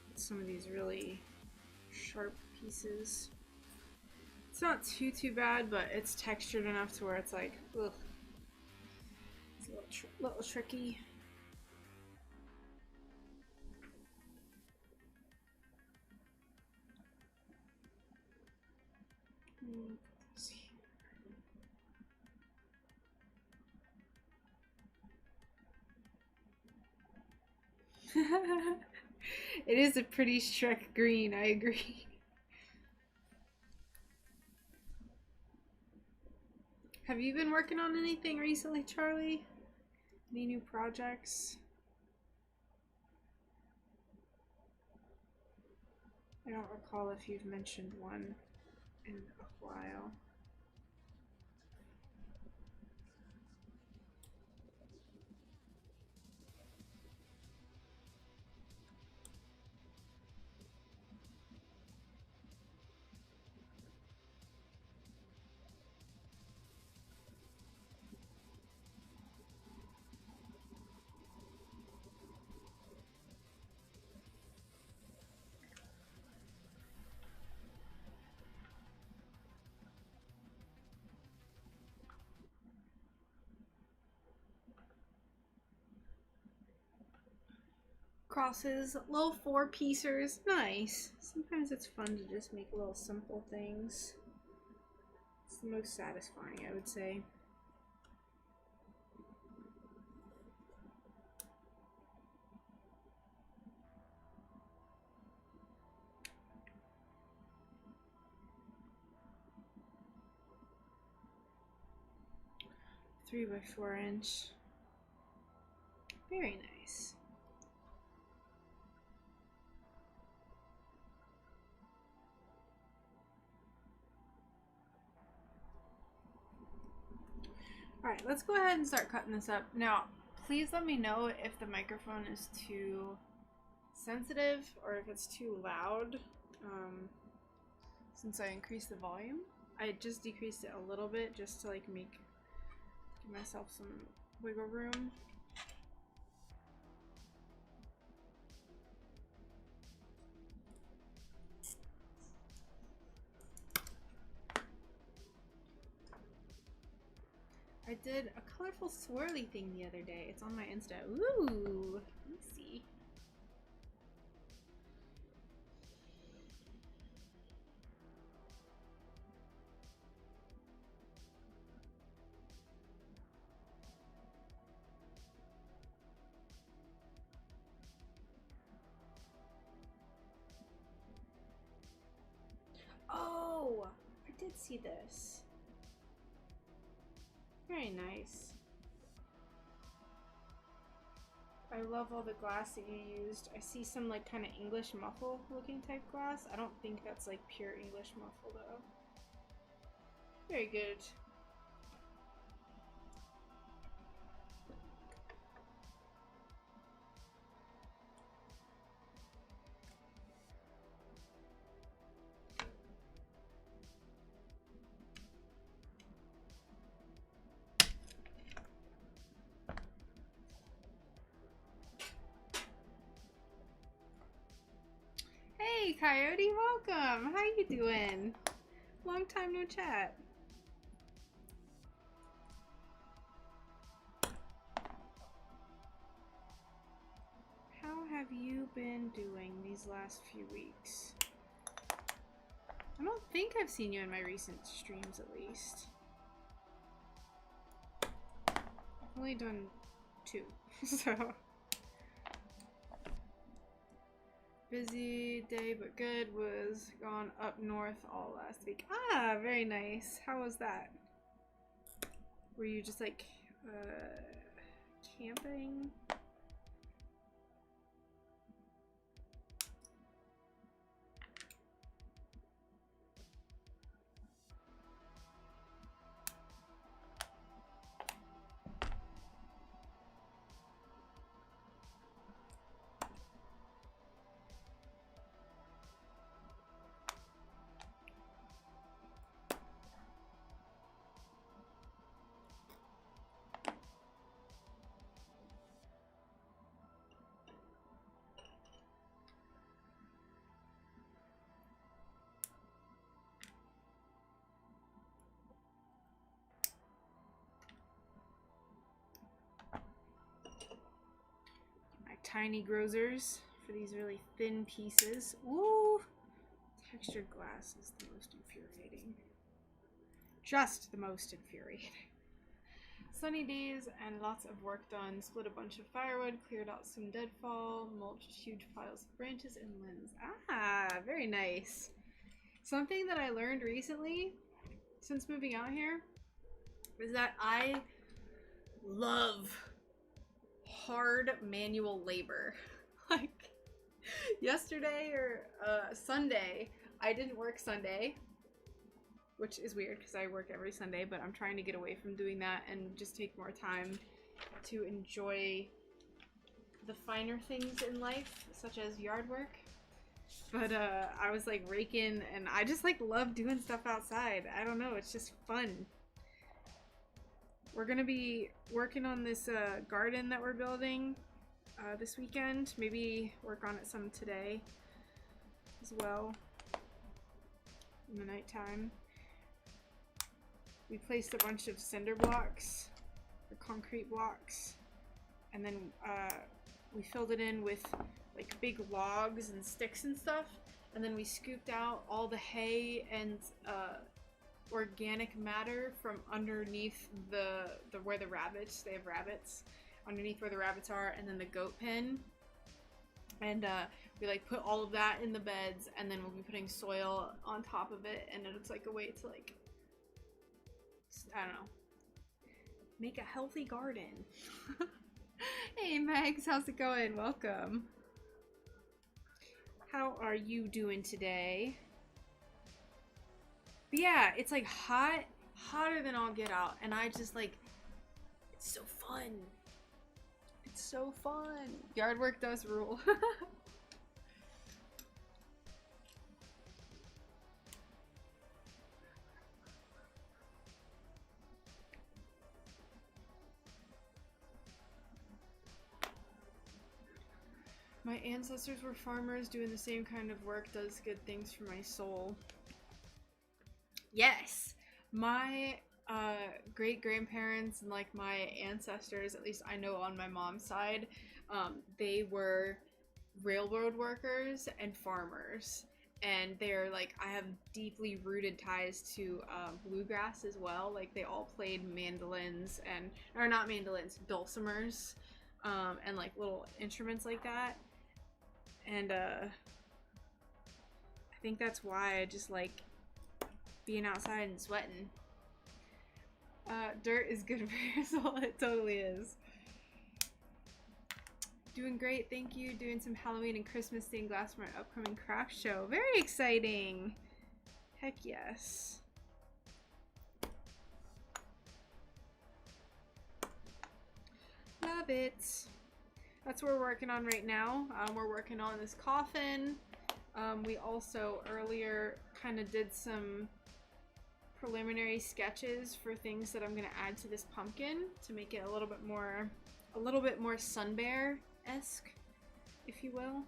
with some of these really sharp pieces. It's not too bad, but it's textured enough to where it's like, ugh. It's a little tricky. It is a pretty Shrek green, I agree. Have you been working on anything recently, Charlie? Any new projects? I don't recall if you've mentioned one in a while. Crosses, little 4-piecers, nice. Sometimes it's fun to just make little simple things. It's the most satisfying, I would say. Three by 4 inch. Very nice. Alright, let's go ahead and start cutting this up. Now, please let me know if the microphone is too sensitive or if it's too loud, since I increased the volume. I just decreased it a little bit just to like give myself some wiggle room. I did a colorful swirly thing the other day. It's on my Insta. Ooh, let me see. Oh, I did see this. Very nice. I love all the glass that you used. I see some like kind of English muffle looking type glass. I don't think that's like pure English muffle though. Very good. Coyote, welcome. How you doing? Long time no chat. How have you been doing these last few weeks? I don't think I've seen you in my recent streams, at least. I've only done 2, so. Busy day, but good. Was gone up north all last week. Ah, very nice. How was that? Were you just like, camping? Tiny grozers for these really thin pieces. Ooh, textured glass is the most infuriating. Just the most infuriating. Sunny days and lots of work done. Split a bunch of firewood, cleared out some deadfall, mulched huge piles of branches and limbs. Ah, very nice. Something that I learned recently since moving out here is that I love hard manual labor. Like yesterday or Sunday, I didn't work Sunday, which is weird because I work every Sunday, but I'm trying to get away from doing that and just take more time to enjoy the finer things in life, such as yard work. But I was like raking, and I just like love doing stuff outside. I don't know, it's just fun. We're gonna be working on this garden that we're building this weekend. Maybe work on it some today as well in the nighttime. We placed a bunch of cinder blocks or concrete blocks, and then we filled it in with like big logs and sticks and stuff, and then we scooped out all the hay and organic matter from underneath the where the rabbits, they have rabbits underneath where the rabbits are, and then the goat pen, and we like put all of that in the beds, and then we'll be putting soil on top of it, and it's like a way to like, I don't know, make a healthy garden. Hey Megs, how's it going? Welcome. How are you doing today? But yeah, it's like hotter than all get out, and I just like, it's so fun. It's so fun. Yard work does rule. My ancestors were farmers. Doing the same kind of work does good things for my soul. Yes, my great-grandparents and like my ancestors, at least I know on my mom's side, they were railroad workers and farmers, and they're like, I have deeply rooted ties to bluegrass as well. Like they all played mandolins and, or not mandolins, dulcimers, and like little instruments like that. And I think that's why I just like being outside and sweating. Dirt is good for your soul. It totally is. Doing great, thank you. Doing some Halloween and Christmas stained glass for my upcoming craft show. Very exciting. Heck yes. Love it. That's what we're working on right now. We're working on this coffin. We also earlier kind of did some preliminary sketches for things that I'm going to add to this pumpkin to make it a little bit more SunBear-esque, if you will.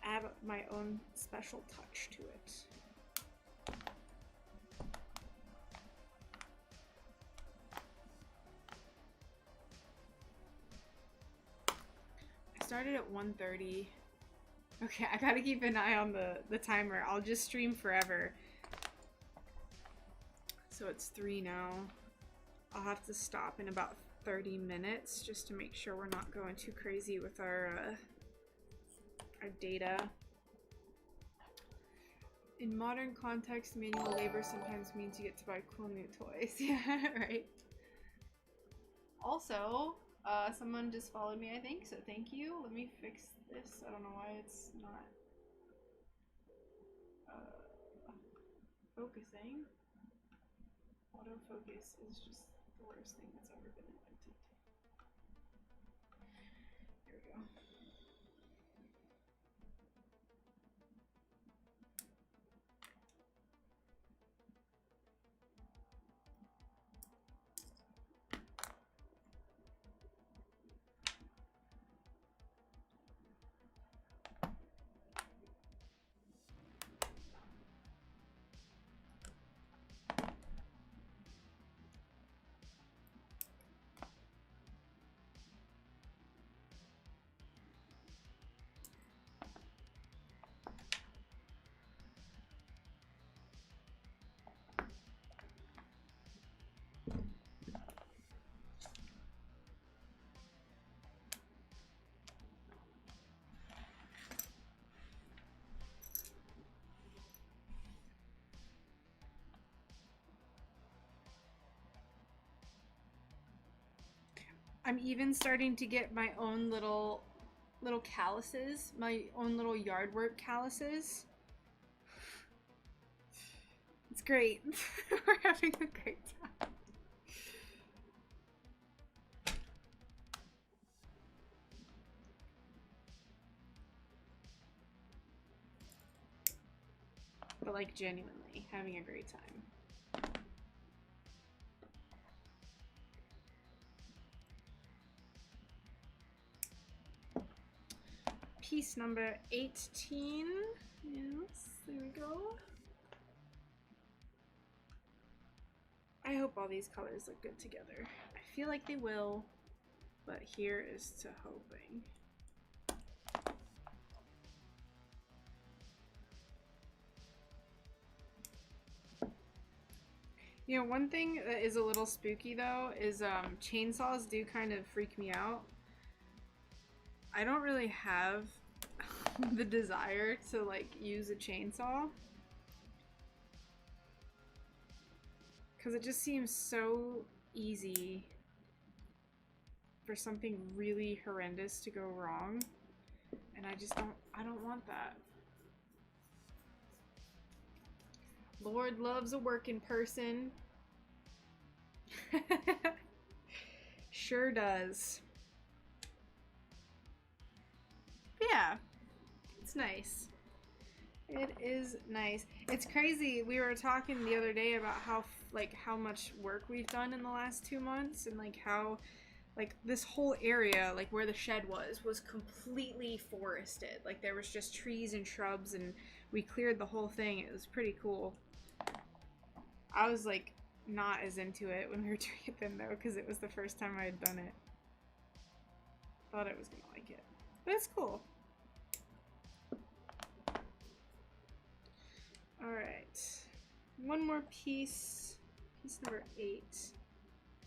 add my own special touch to it. I started at 1:30. Okay, I gotta keep an eye on the timer. I'll just stream forever. So it's 3 now. I'll have to stop in about 30 minutes just to make sure we're not going too crazy with our data. In modern context, manual labor sometimes means you get to buy cool new toys. Yeah, right. Also, someone just followed me, I think, so thank you. Let me fix this. I don't know why it's not focusing. Autofocus is just the worst thing that's ever been invented. There we go. I'm even starting to get my own little calluses, my own little yard work calluses. It's great. We're having a great time. But like genuinely having a great time. Piece number 18. Yes, there we go. I hope all these colors look good together. I feel like they will, but here is to hoping. You know, one thing that is a little spooky though is chainsaws do kind of freak me out. I don't really have the desire to like use a chainsaw because it just seems so easy for something really horrendous to go wrong, and I don't want that. Lord loves a working person. Sure does. Yeah, it's nice. It is nice. It's crazy. We were talking the other day about how much work we've done in the last 2 months, and like how like this whole area, like where the shed was completely forested. Like there was just trees and shrubs, and we cleared the whole thing. It was pretty cool. I was like not as into it when we were doing it then though, because it was the first time I had done it. Thought I was gonna like it, but it's cool. All right, one more piece number 8,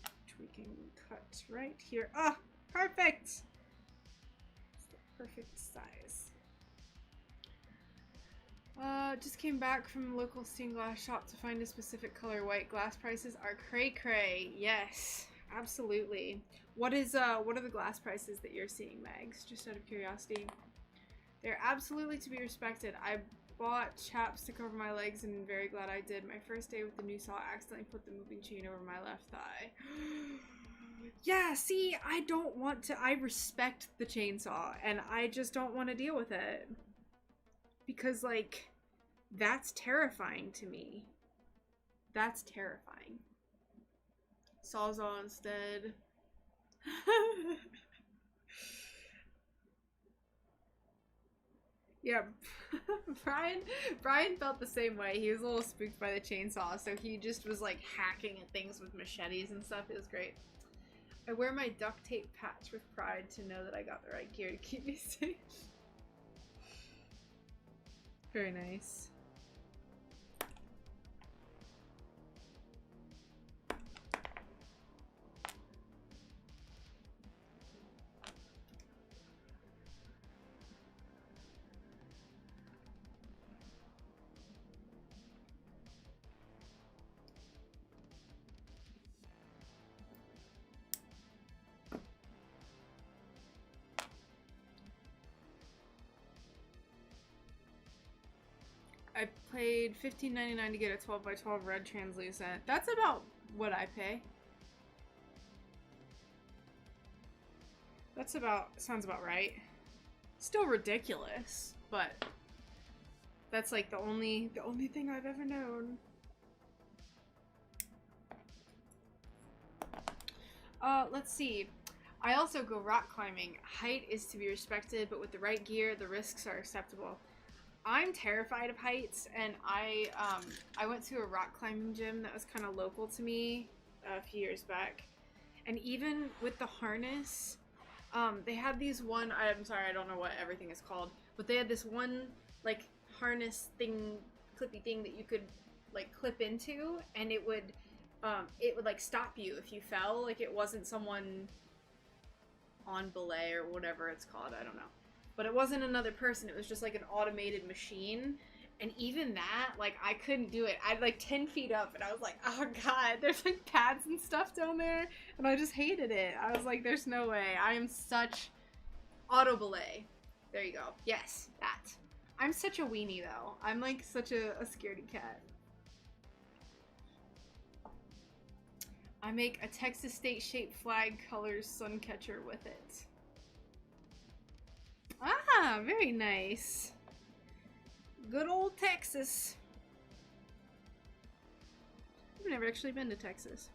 which we can cut right here. Ah, perfect. It's the perfect size. Just came back from the local stained glass shop to find a specific color. White glass prices are cray-cray. Yes, absolutely. What are the glass prices that you're seeing, Mags? Just out of curiosity. They're absolutely to be respected. I bought chaps to cover my legs and I'm very glad I did. My first day with the new saw, I accidentally put the moving chain over my left thigh. Yeah, see, I don't want to. I respect the chainsaw and I just don't want to deal with it. Because, like, that's terrifying to me. That's terrifying. Sawzall instead. Yeah, Brian felt the same way. He was a little spooked by the chainsaw, so he just was like hacking at things with machetes and stuff. It was great. I wear my duct tape patch with pride to know that I got the right gear to keep me safe. Very nice. I paid $15.99 to get a 12x12 red translucent. That's about what I pay. That's about, sounds about right. Still ridiculous, but that's like the only thing I've ever known. Let's see. I also go rock climbing. Height is to be respected, but with the right gear, the risks are acceptable. I'm terrified of heights, and I went to a rock climbing gym that was kind of local to me a few years back, and even with the harness, they had these one, I'm sorry, I don't know what everything is called, but they had this one like harness thing, clippy thing that you could like clip into, and it would like stop you if you fell. Like it wasn't someone on belay or whatever it's called, I don't know. But it wasn't another person, it was just like an automated machine. And even that, like, I couldn't do it. I'd like 10 feet up and I was like, oh god, there's like pads and stuff down there. And I just hated it. I was like, there's no way. I am such auto belay. There you go. Yes, that. I'm such a weenie though. I'm like such a scaredy cat. I make a Texas state shaped flag colors sun catcher with it. Ah, very nice. Good old Texas. I've never actually been to Texas.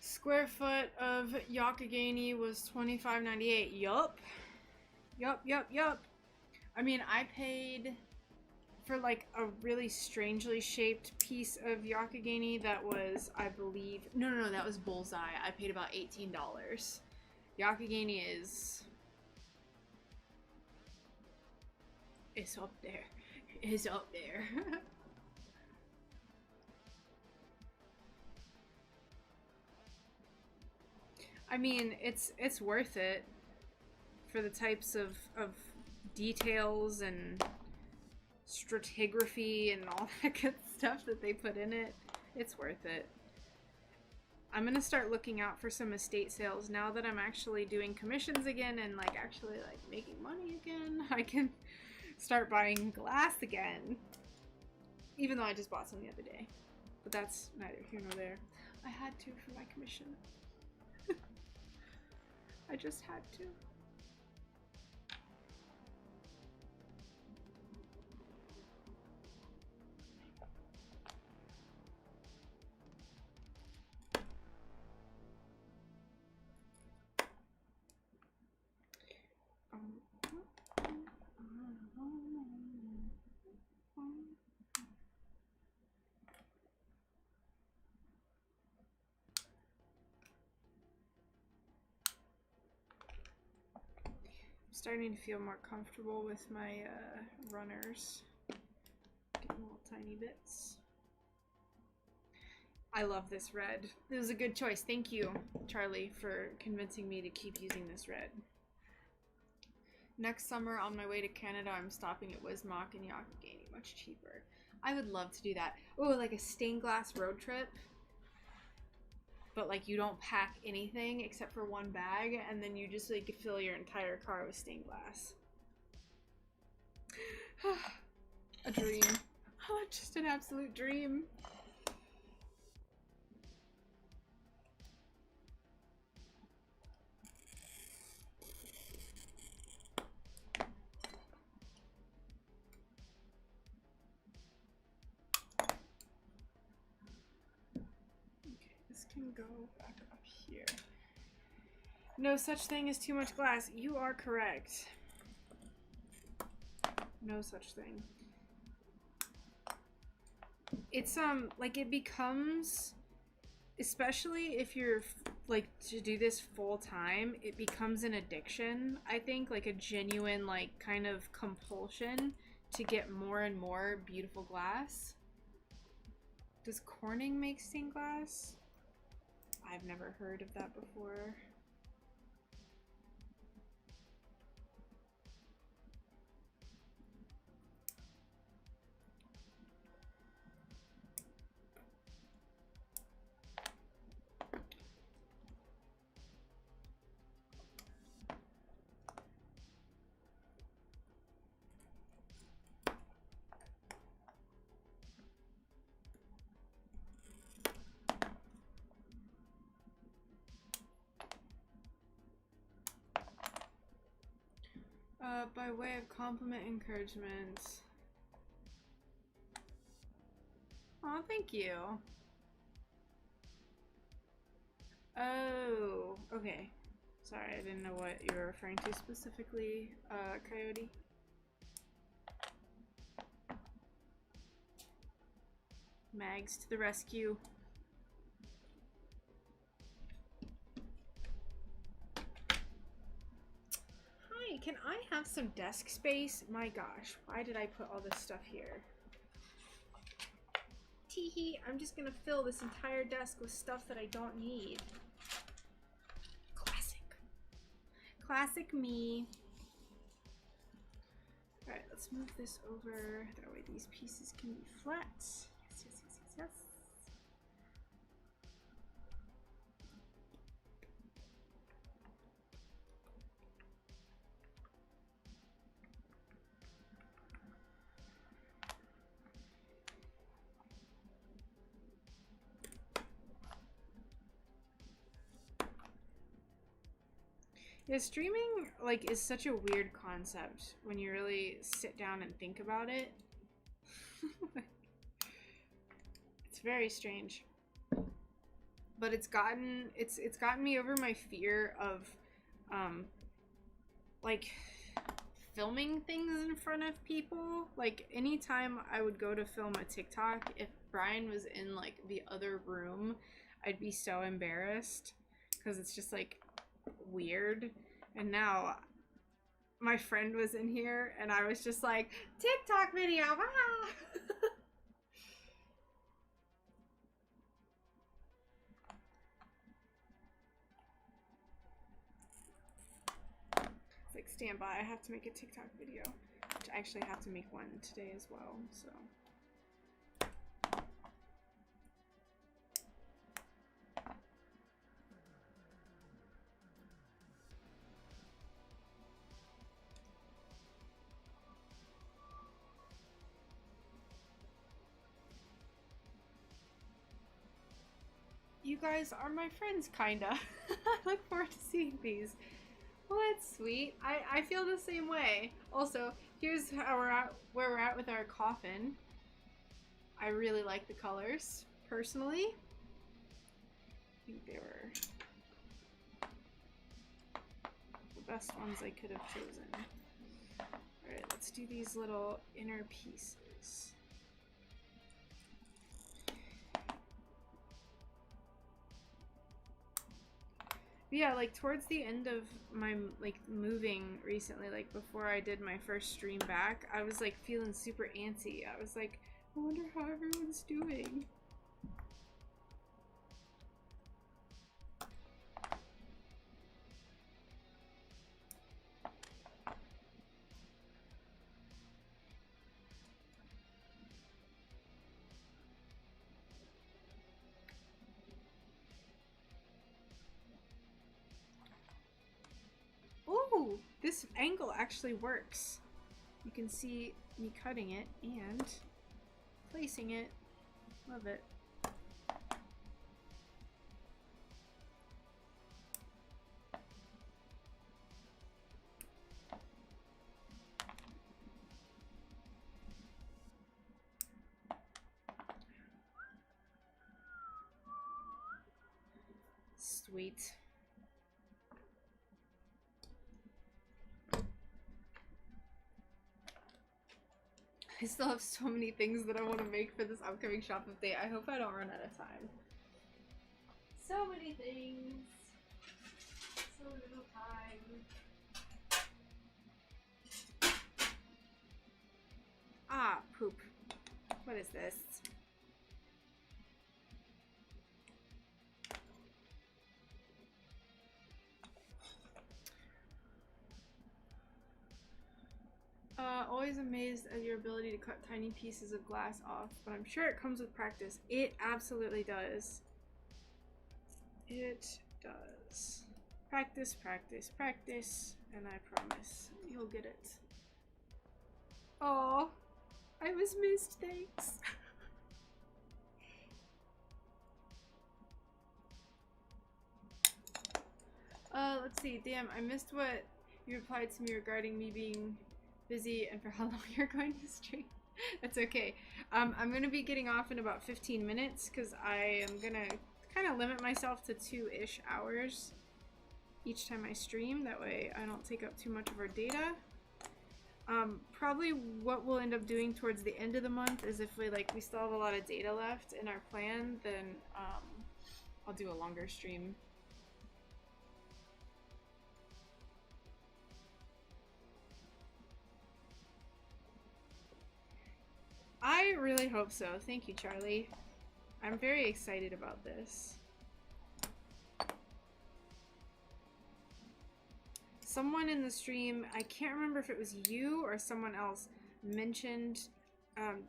Square foot of Yakagani was $25.98. Yup. Yup. I mean, I paid for like a really strangely shaped piece of Yakagani that was, I believe, no, that was Bullseye. I paid about $18. Yakagani is up there. It's up there. I mean, it's worth it for the types of details and stratigraphy and all that good stuff that they put in it. It's worth it. I'm gonna start looking out for some estate sales now that I'm actually doing commissions again and like actually like making money again. I can start buying glass again. Even though I just bought some the other day. But that's neither here nor there. I had to for my commission. I just had to. Starting to feel more comfortable with my runners. Getting little tiny bits. I love this red. It was a good choice. Thank you, Charlie, for convincing me to keep using this red. Next summer, on my way to Canada, I'm stopping at Wismach and Yakagani. Much cheaper. I would love to do that. Oh, like a stained glass road trip. But like you don't pack anything except for one bag, and then you just like fill your entire car with stained glass. A dream. Oh, just an absolute dream. can go back up here. No such thing as too much glass. You are correct. No such thing. It's like it becomes, especially if you're like to do this full time, it becomes an addiction. I think like a genuine like kind of compulsion to get more and more beautiful glass. Does Corning make stained glass? I've never heard of that before. By way of compliment, encouragement. Oh, thank you. Oh, okay. Sorry, I didn't know what you were referring to specifically, Coyote. Mags to the rescue. Hi, can I have some desk space? My gosh, why did I put all this stuff here? Teehee, I'm just gonna fill this entire desk with stuff that I don't need. Classic. Classic me. Alright, let's move this over. That way these pieces can be flat. Yes, yes, yes, yes, yes. Yeah, streaming like is such a weird concept when you really sit down and think about it. It's very strange. But it's gotten me over my fear of like filming things in front of people. Like anytime I would go to film a TikTok, if Brian was in like the other room, I'd be so embarrassed because it's just like weird. And now my friend was in here and I was just like, TikTok video, wow. It's like, stand by, I have to make a TikTok video, which I actually have to make one today as well, so. You guys are my friends, kinda. I look forward to seeing these. Well, that's sweet. I feel the same way. Also, here's how where we're at with our coffin. I really like the colors, personally. I think they were the best ones I could have chosen. Alright, let's do these little inner pieces. Yeah, like towards the end of my like moving recently, like before I did my first stream back, I was like feeling super antsy. I was like, I wonder how everyone's doing. Ooh, this angle actually works. You can see me cutting it and placing it. Love it. Sweet. I still have so many things that I want to make for this upcoming shop update. I hope I don't run out of time. So many things. So little time. Ah, poop. What is this? Always amazed at your ability to cut tiny pieces of glass off, but I'm sure it comes with practice. It absolutely does. It does. Practice, practice, practice, and I promise you'll get it. Oh, I was missed, thanks. Let's see. Damn, I missed what you replied to me regarding me being busy and for how long you're going to stream. That's okay. I'm gonna be getting off in about 15 minutes because I am gonna kind of limit myself to 2-ish hours each time I stream. That way I don't take up too much of our data. Probably what we'll end up doing towards the end of the month is if we still have a lot of data left in our plan, then I'll do a longer stream. I really hope so. Thank you, Charlie. I'm very excited about this. Someone in the stream, I can't remember if it was you or someone else, mentioned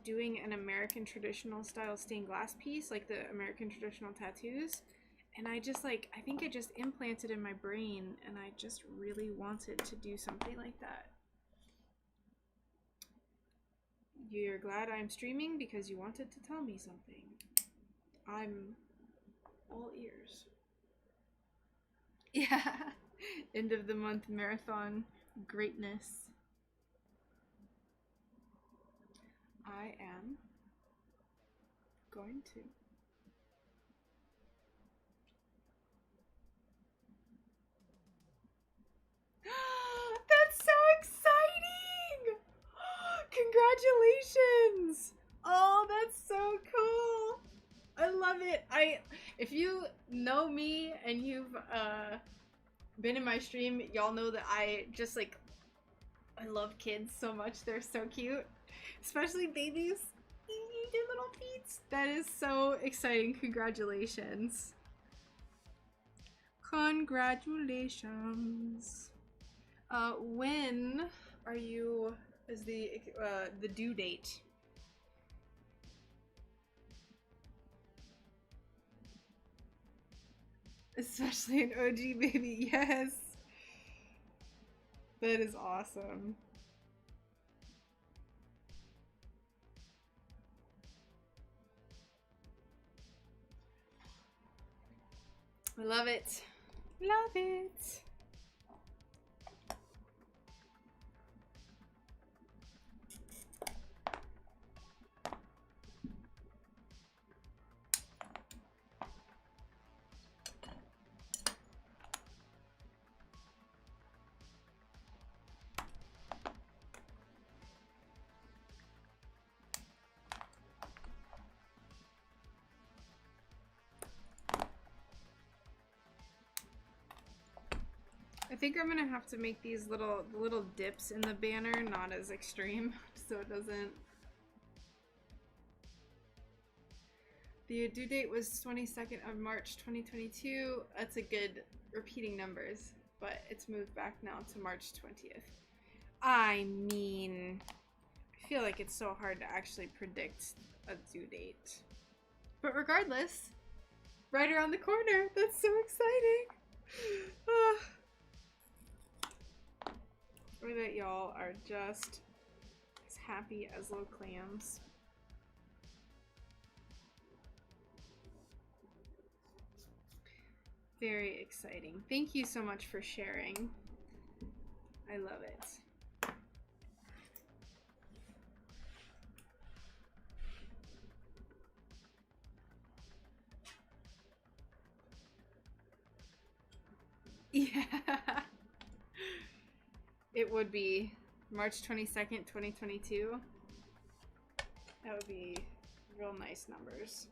doing an American traditional style stained glass piece, like the American traditional tattoos. And I just I think it just implanted in my brain, and I just really wanted to do something like that. You're glad I'm streaming because you wanted to tell me something. I'm all ears. Yeah. End of the month marathon greatness. I am going to. That's so exciting! Congratulations! Oh, that's so cool! I love it. If you know me and you've been in my stream, y'all know that I just I love kids so much. They're so cute, especially babies. Their little feet. That is so exciting. Congratulations! Congratulations. When are you? Is the due date? Especially an OG baby, yes. That is awesome. I love it. Love it. I think I'm gonna have to make these little dips in the banner not as extreme, so it doesn't. The due date was 22nd of March 2022. That's a good repeating numbers, but it's moved back now to March 20th. I mean, I feel like it's so hard to actually predict a due date. But regardless, right around the corner. That's so exciting. Or that y'all are just as happy as little clams. Very exciting. Thank you so much for sharing. I love it. Yeah. It would be March 22nd, 2022. That would be real nice numbers.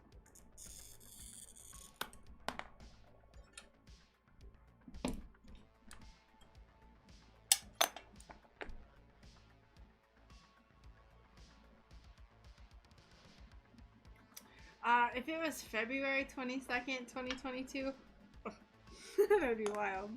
If it was February 22nd, 2022, that'd be wild.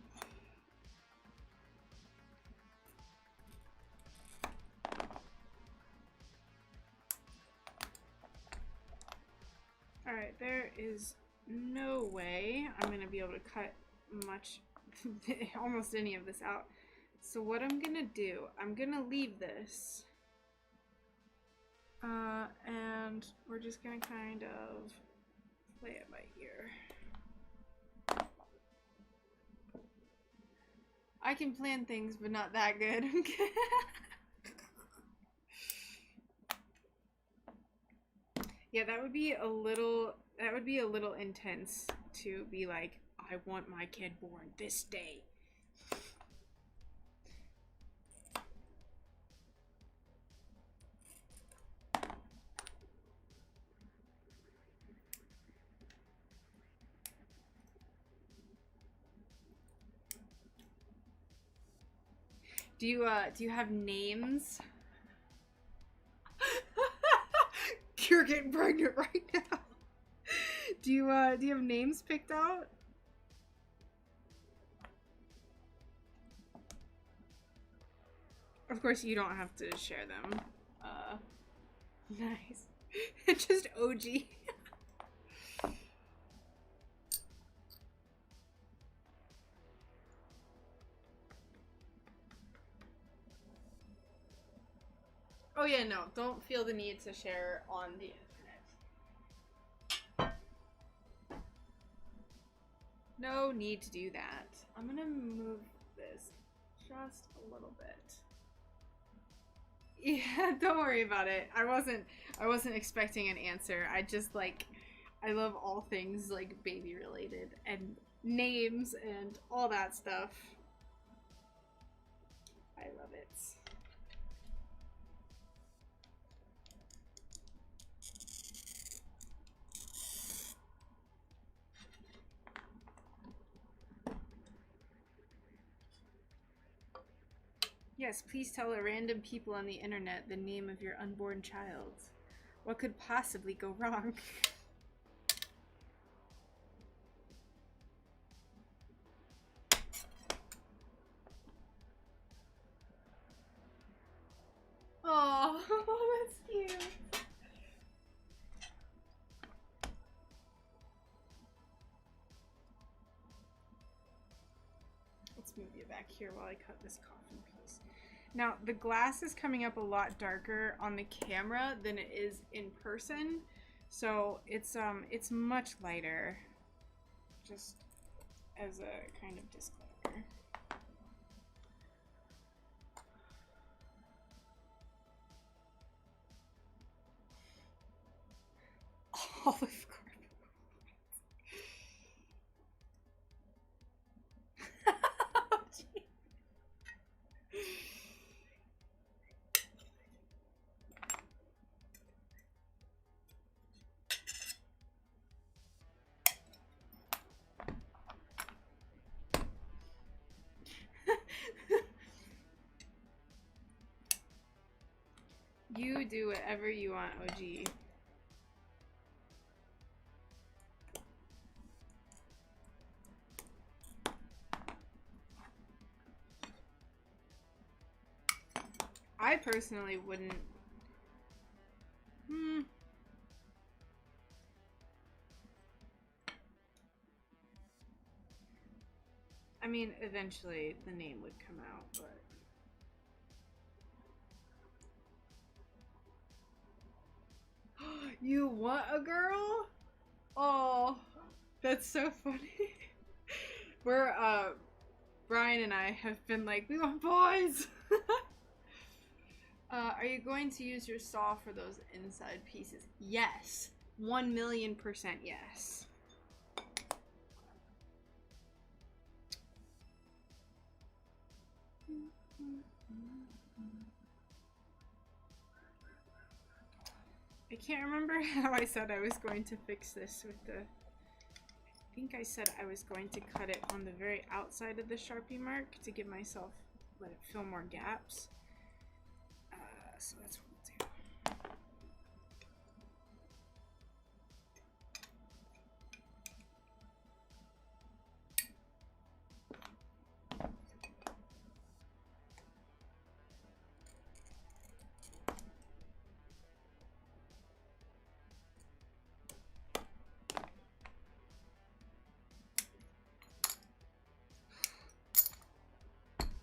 Alright, there is no way I'm going to be able to cut much, almost any of this out. So what I'm going to do, I'm going to leave this. And we're just going to kind of play it by ear. I can plan things, but not that good. Yeah, that would be a little intense to be like, I want my kid born this day. Do you have names? You're getting pregnant right now. Do you have names picked out? Of course, you don't have to share them. Nice. Just OG. Oh yeah, no, don't feel the need to share on the internet. No need to do that. I'm gonna move this just a little bit. Yeah, don't worry about it. I wasn't expecting an answer. I just I love all things like baby related and names and all that stuff. I love it. Yes, please tell random people on the internet the name of your unborn child. What could possibly go wrong? Oh, that's cute. Let's move you back here while I cut this coffin piece. Now, the glass is coming up a lot darker on the camera than it is in person, so it's much lighter, just as a kind of disclaimer. Olive garden. You do whatever you want, OG. I personally wouldn't. I mean, eventually the name would come out, but. You want a girl? Oh, that's so funny. We're, Brian and I have been like, we want boys! Are you going to use your saw for those inside pieces? Yes. 1,000,000% yes. I can't remember how I said I was going to fix this with the... I think I said I was going to cut it on the very outside of the Sharpie mark to give myself, let it fill more gaps. So that's what we'll do.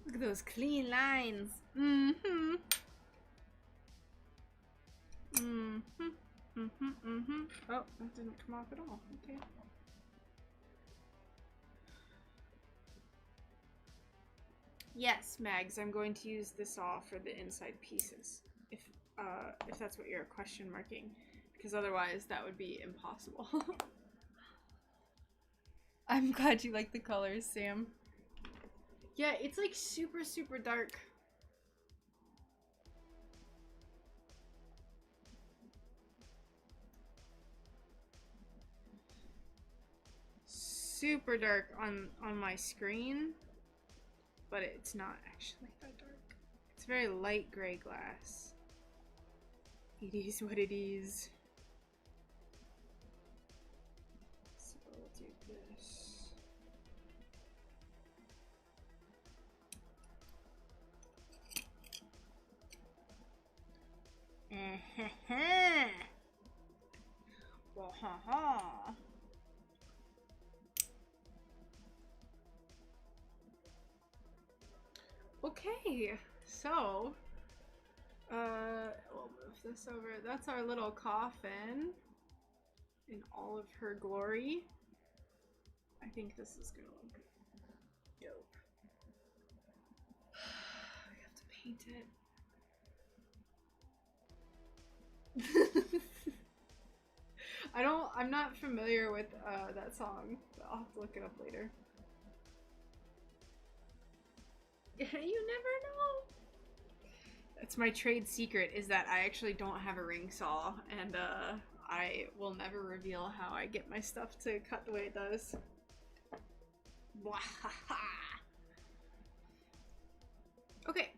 Look at those clean lines. Mm-hmm. Mm-hmm. Mm-hmm. Mm-hmm. Oh, that didn't come off at all. Okay. Yes, Mags, I'm going to use the saw for the inside pieces. If that's what you're question marking. Because otherwise that would be impossible. I'm glad you like the colors, Sam. Yeah, it's like super, super dark. Super dark on my screen, but it's not actually that dark. It's very light gray glass. It is what it is. So we'll do this. Wahaha. Okay, so we'll move this over. That's our little coffin in all of her glory. I think this is gonna look dope. We have to paint it. I'm not familiar with that song, but I'll have to look it up later. You never know. That's my trade secret, is that I actually don't have a ring saw, and I will never reveal how I get my stuff to cut the way it does. Okay,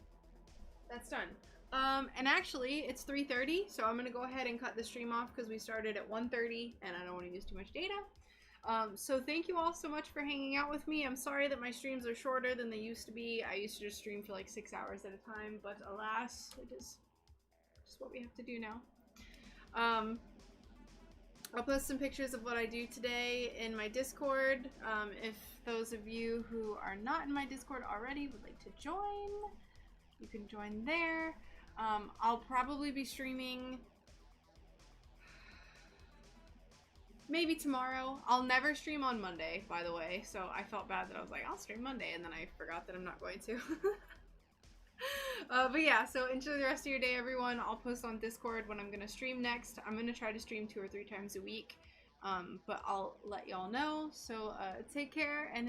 that's done. And actually, it's 3:30, so I'm gonna go ahead and cut the stream off because we started at 1:30, and I don't want to use too much data. So thank you all so much for hanging out with me. I'm sorry that my streams are shorter than they used to be. I used to just stream for like 6 hours at a time, but alas, it is just what we have to do now. I'll post some pictures of what I do today in my Discord. If those of you who are not in my Discord already would like to join, you can join there. I'll probably be streaming maybe tomorrow. I'll never stream on Monday, by the way, so I felt bad that I was like, I'll stream Monday, and then I forgot that I'm not going to. But yeah, so enjoy the rest of your day, everyone. I'll post on Discord when I'm going to stream next. I'm going to try to stream 2 or 3 times a week, but I'll let y'all know. So take care, and